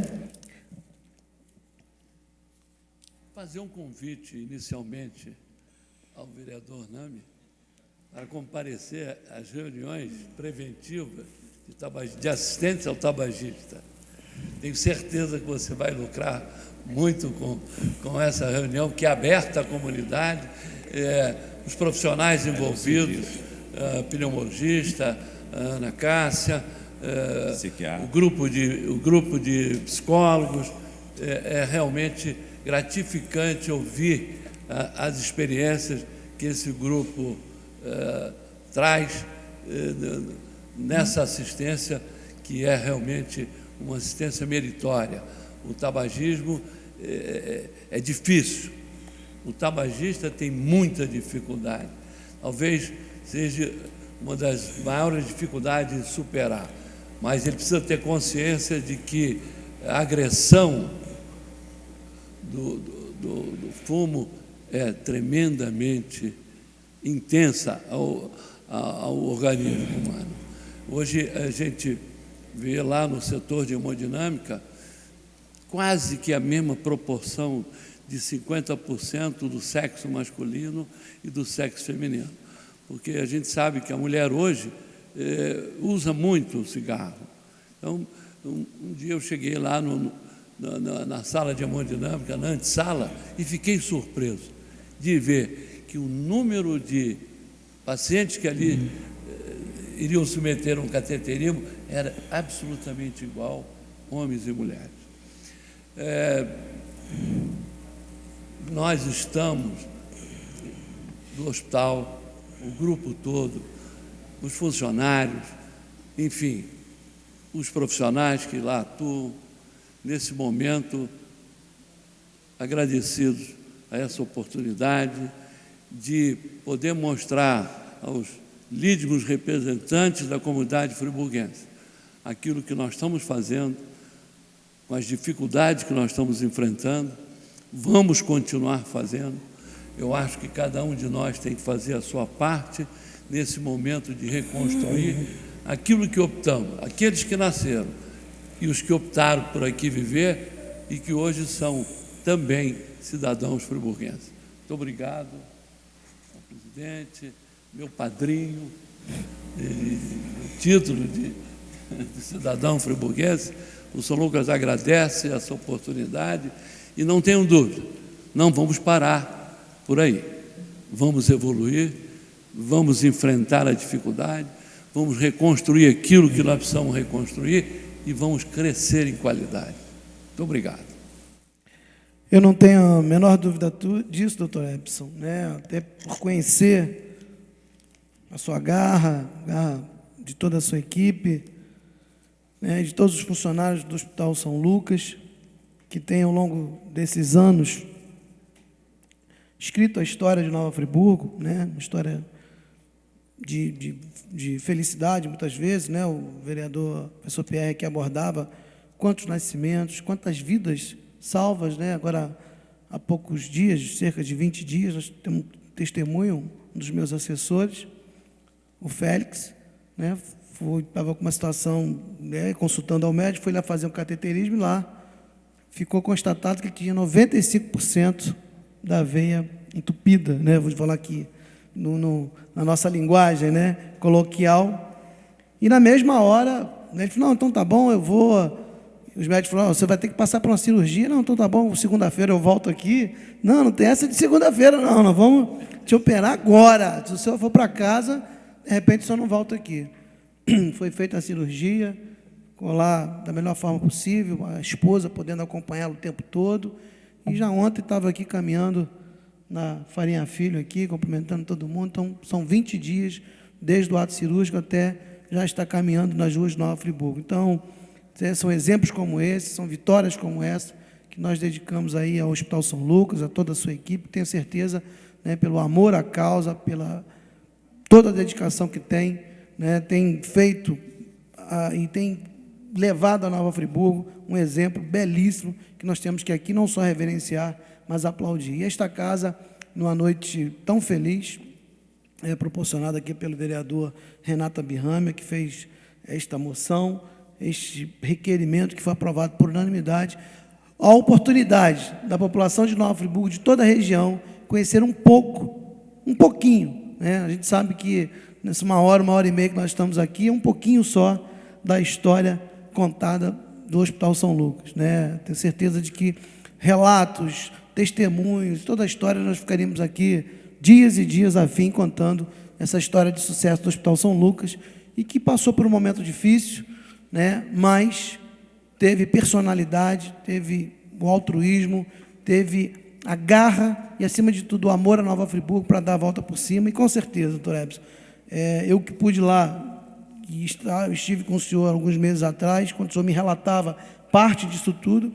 Speaker 14: Fazer um convite, inicialmente, ao vereador Nami para comparecer às reuniões preventivas de assistência ao tabagista. Tenho certeza que você vai lucrar muito com essa reunião, que é aberta à comunidade, os profissionais envolvidos, pneumologista, Ana Cássia, o grupo de psicólogos. É realmente gratificante ouvir as experiências que esse grupo traz nessa assistência, que é realmente uma assistência meritória. O tabagismo é difícil, o tabagista tem muita dificuldade, talvez seja uma das maiores dificuldades de superar, mas ele precisa ter consciência de que a agressão do fumo é tremendamente intensa ao organismo humano. Hoje a gente vê lá no setor de hemodinâmica quase que a mesma proporção de 50% do sexo masculino e do sexo feminino, porque a gente sabe que a mulher hoje usa muito o cigarro. Então, um dia eu cheguei lá na sala de hemodinâmica, na antessala, e fiquei surpreso de ver que o número de pacientes que ali iriam submeter a um cateterismo era absolutamente igual, homens e mulheres. Nós estamos do hospital, o grupo todo, os funcionários, enfim, os profissionais que lá atuam, nesse momento, agradecidos a essa oportunidade de poder mostrar aos líderes representantes da comunidade friburguense aquilo que nós estamos fazendo, com as dificuldades que nós estamos enfrentando, vamos continuar fazendo. Eu acho que cada um de nós tem que fazer a sua parte nesse momento de reconstruir aquilo que optamos, aqueles que nasceram e os que optaram por aqui viver e que hoje são também cidadãos friburguenses. Muito obrigado, presidente, meu padrinho, o título de cidadão friburguense. O São Lucas agradece essa oportunidade e não tenham dúvida, não vamos parar por aí, vamos evoluir, vamos enfrentar a dificuldade, vamos reconstruir aquilo que nós precisamos reconstruir e vamos crescer em qualidade. Muito obrigado.
Speaker 2: Eu não tenho a menor dúvida disso, doutor Epson, né? Até por conhecer a sua garra de toda a sua equipe, né? De todos os funcionários do Hospital São Lucas, que têm, ao longo desses anos, escrito a história de Nova Friburgo, né? Uma história de felicidade, muitas vezes, né? O vereador professor Pierre que abordava quantos nascimentos, quantas vidas salvas, né? Agora, há poucos dias, cerca de 20 dias, nós temos um testemunho, um dos meus assessores, o Félix, né? Estava com uma situação, né, consultando ao médico, foi lá fazer um cateterismo e lá ficou constatado que ele tinha 95% da veia entupida, né? Vou falar aqui na nossa linguagem, né, coloquial. E na mesma hora, né, ele falou, não, então tá bom, eu vou. Os médicos falaram, você vai ter que passar por uma cirurgia. Não, então tá bom, segunda-feira eu volto aqui. Não, não tem essa de segunda-feira, não, nós vamos te operar agora. Se o senhor for para casa, de repente o senhor não volta aqui. Foi feita a cirurgia, ficou lá da melhor forma possível, a esposa podendo acompanhá-lo o tempo todo. E já ontem estava aqui caminhando na Farinha Filho, aqui, cumprimentando todo mundo. Então, são 20 dias, desde o ato cirúrgico até já está caminhando nas ruas de Nova Friburgo. Então, são exemplos como esse, são vitórias como essa, que nós dedicamos aí ao Hospital São Lucas, a toda a sua equipe. Tenho certeza, né, pelo amor à causa, pela toda a dedicação que tem, né, tem feito e tem levado a Nova Friburgo um exemplo belíssimo que nós temos que aqui não só reverenciar, mas aplaudir. E esta casa, numa noite tão feliz, proporcionada aqui pelo vereador Renato Birrâmia, que fez esta moção, este requerimento que foi aprovado por unanimidade, a oportunidade da população de Nova Friburgo, de toda a região, conhecer um pouquinho, né? A gente sabe que nessa uma hora e meia que nós estamos aqui, é um pouquinho só da história contada do Hospital São Lucas, né? Tenho certeza de que relatos, testemunhos, toda a história, nós ficaríamos aqui dias e dias a fim contando essa história de sucesso do Hospital São Lucas e que passou por um momento difícil, né? Mas teve personalidade, teve o altruísmo, teve a garra e, acima de tudo, o amor a Nova Friburgo para dar a volta por cima. E, com certeza, doutor Epson, eu que pude lá, e estive com o senhor alguns meses atrás, quando o senhor me relatava parte disso tudo,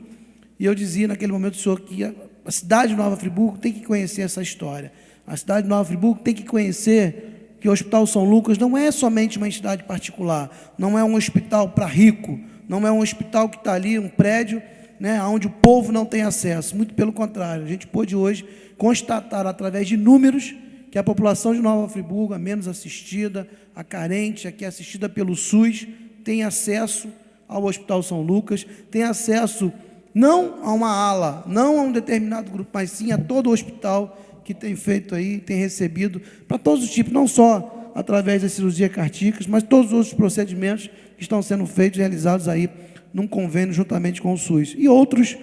Speaker 2: e eu dizia naquele momento ao senhor que a cidade de Nova Friburgo tem que conhecer essa história. A cidade de Nova Friburgo tem que conhecer que o Hospital São Lucas não é somente uma entidade particular, não é um hospital para rico, não é um hospital que está ali, um prédio, né, onde o povo não tem acesso. Muito pelo contrário, a gente pôde hoje constatar, através de números, que a população de Nova Friburgo, a menos assistida, a carente, a que é assistida pelo SUS, tem acesso ao Hospital São Lucas, tem acesso não a uma ala, não a um determinado grupo, mas sim a todo o hospital que tem feito aí, tem recebido, para todos os tipos, não só através das cirurgias cardíacas, mas todos os outros procedimentos que estão sendo feitos, realizados aí num convênio juntamente com o SUS. E outros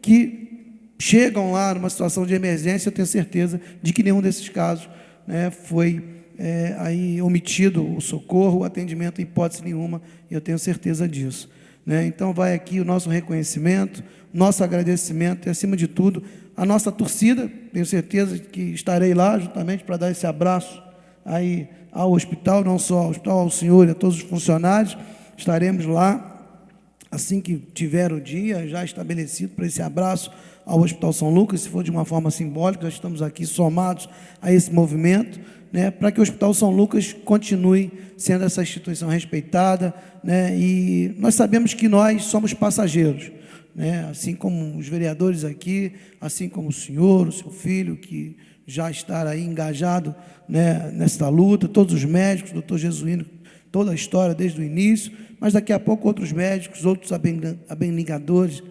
Speaker 2: que chegam lá numa situação de emergência, eu tenho certeza de que nenhum desses casos, né, foi aí omitido o socorro, o atendimento, em hipótese nenhuma, e eu tenho certeza disso, né? Então, vai aqui o nosso reconhecimento, nosso agradecimento e, acima de tudo, a nossa torcida. Tenho certeza que estarei lá justamente para dar esse abraço aí ao hospital, não só ao hospital, ao senhor e a todos os funcionários. Estaremos lá assim que tiver o dia já estabelecido para esse abraço ao Hospital São Lucas, se for de uma forma simbólica. Nós estamos aqui somados a esse movimento, né, para que o Hospital São Lucas continue sendo essa instituição respeitada, né, e nós sabemos que nós somos passageiros, né, assim como os vereadores aqui, assim como o senhor, o seu filho, que já está aí engajado, né, nessa luta, todos os médicos, o doutor Jesuíno, toda a história desde o início, mas daqui a pouco outros médicos, outros abnegadores,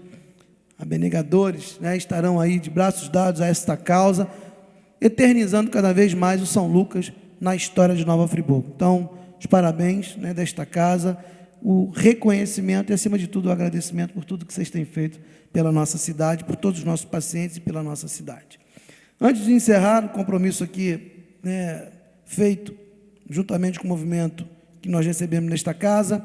Speaker 2: né, estarão aí de braços dados a esta causa, eternizando cada vez mais o São Lucas na história de Nova Friburgo. Então, os parabéns, né, desta casa, o reconhecimento e, acima de tudo, o agradecimento por tudo que vocês têm feito pela nossa cidade, por todos os nossos pacientes e pela nossa cidade. Antes de encerrar o compromisso aqui, né, feito juntamente com o movimento que nós recebemos nesta casa,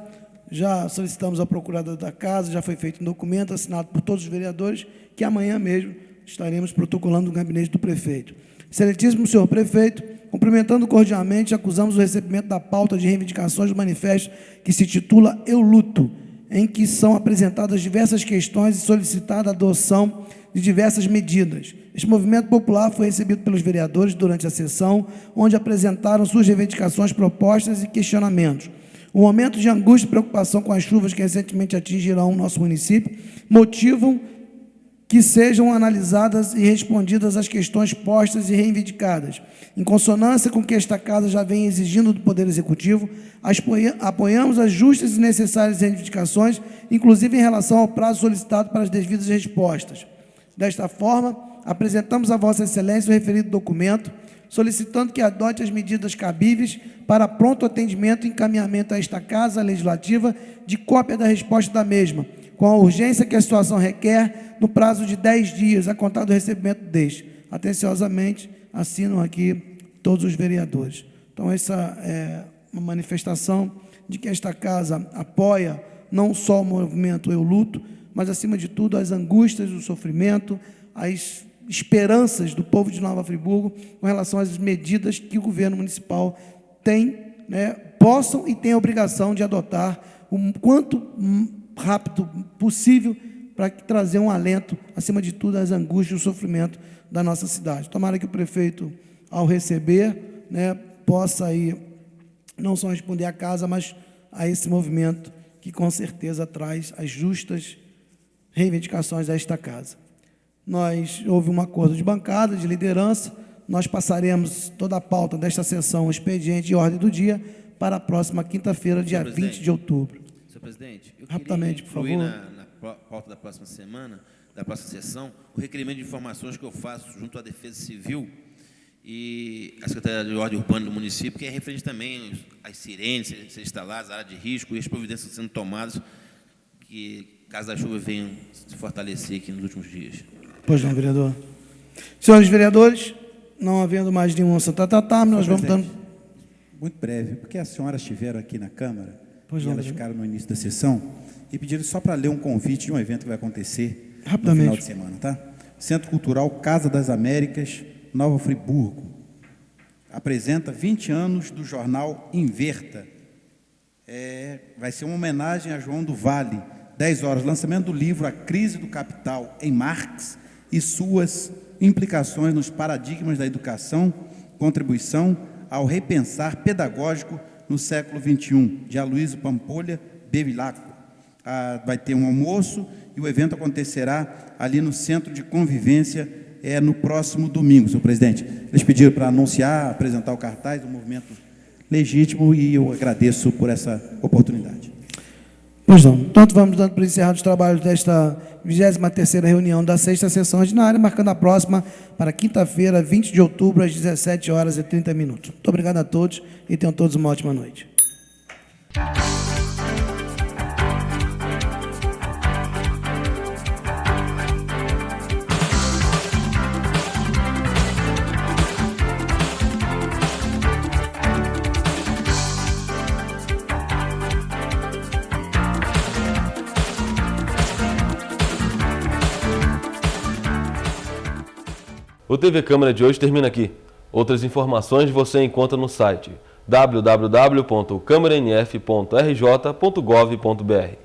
Speaker 2: já solicitamos ao procurador da Casa, já foi feito um documento assinado por todos os vereadores, que amanhã mesmo estaremos protocolando no gabinete do prefeito. Excelentíssimo senhor prefeito, cumprimentando cordialmente, acusamos o recebimento da pauta de reivindicações do manifesto que se titula Eu Luto, em que são apresentadas diversas questões e solicitada a adoção de diversas medidas. Este movimento popular foi recebido pelos vereadores durante a sessão, onde apresentaram suas reivindicações, propostas e questionamentos. O momento de angústia e preocupação com as chuvas que recentemente atingirão o nosso município motivam que sejam analisadas e respondidas as questões postas e reivindicadas. Em consonância com o que esta Casa já vem exigindo do Poder Executivo, apoiamos as justas e necessárias reivindicações, inclusive em relação ao prazo solicitado para as devidas respostas. Desta forma, apresentamos a Vossa Excelência o referido documento, solicitando que adote as medidas cabíveis para pronto atendimento e encaminhamento a esta Casa Legislativa de cópia da resposta da mesma, com a urgência que a situação requer, no prazo de 10 dias, a contar do recebimento deste. Atenciosamente, assinam aqui todos os vereadores. Então, essa é uma manifestação de que esta Casa apoia não só o movimento Eu Luto, mas, acima de tudo, as angústias, o sofrimento, as esperanças do povo de Nova Friburgo com relação às medidas que o governo municipal tem, possam e tem a obrigação de adotar o quanto rápido possível para trazer um alento, acima de tudo, às angústias e o sofrimento da nossa cidade. Tomara que o prefeito, ao receber, possa aí não só responder à Casa, mas a esse movimento que, com certeza, traz as justas reivindicações a esta Casa. Houve um acordo de bancada, de liderança, nós passaremos toda a pauta desta sessão, expediente e ordem do dia, para a próxima quinta-feira, dia 20 de outubro.
Speaker 5: Senhor presidente, eu
Speaker 2: rapidamente, por favor.
Speaker 5: Na pauta da próxima semana, da próxima sessão, o requerimento de informações que eu faço junto à Defesa Civil e a Secretaria de Ordem Urbana do município, que é referente também às sirenes serem instaladas, a área de risco e as providências sendo tomadas, que, caso a chuva venha se fortalecer aqui nos últimos dias.
Speaker 2: Pois não, vereador. Senhores vereadores, não havendo mais nenhum santatatá, nós vamos dando...
Speaker 9: Muito breve, porque as senhoras estiveram aqui na Câmara,
Speaker 2: pois
Speaker 9: e
Speaker 2: não,
Speaker 9: elas
Speaker 2: vereador.
Speaker 9: ficaram no início da sessão, e pediram só para ler um convite de um evento que vai acontecer
Speaker 2: rapidamente
Speaker 9: no final de semana, tá? Centro Cultural Casa das Américas, Nova Friburgo, apresenta 20 anos do jornal Inverta. Vai ser uma homenagem a João do Vale, 10 horas, lançamento do livro A Crise do Capital em Marx e suas implicações nos paradigmas da educação, contribuição ao repensar pedagógico no século XXI, de Aloysio Pampolha Bevilacqua. Vai ter um almoço e o evento acontecerá ali no Centro de Convivência, no próximo domingo, senhor presidente. Eles pediram para anunciar, apresentar o cartaz do movimento legítimo e eu agradeço por essa oportunidade.
Speaker 2: Pois não. Portanto, vamos dando por encerrados os trabalhos desta 23ª reunião da 6ª sessão ordinária, marcando a próxima para quinta-feira, 20 de outubro, às 17h30. Muito obrigado a todos e tenham todos uma ótima noite.
Speaker 15: O TV Câmara de hoje termina aqui. Outras informações você encontra no site www.câmaranf.rj.gov.br.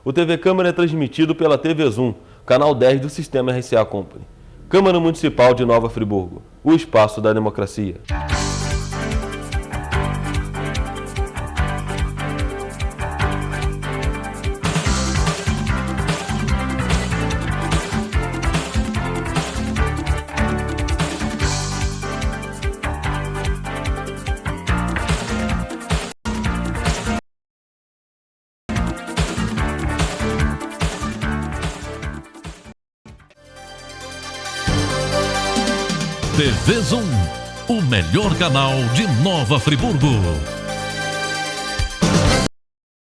Speaker 15: O TV Câmara é transmitido pela TV Zoom, canal 10 do Sistema RCA Company. Câmara Municipal de Nova Friburgo, o espaço da democracia.
Speaker 16: TV Zoom, o melhor canal de Nova Friburgo.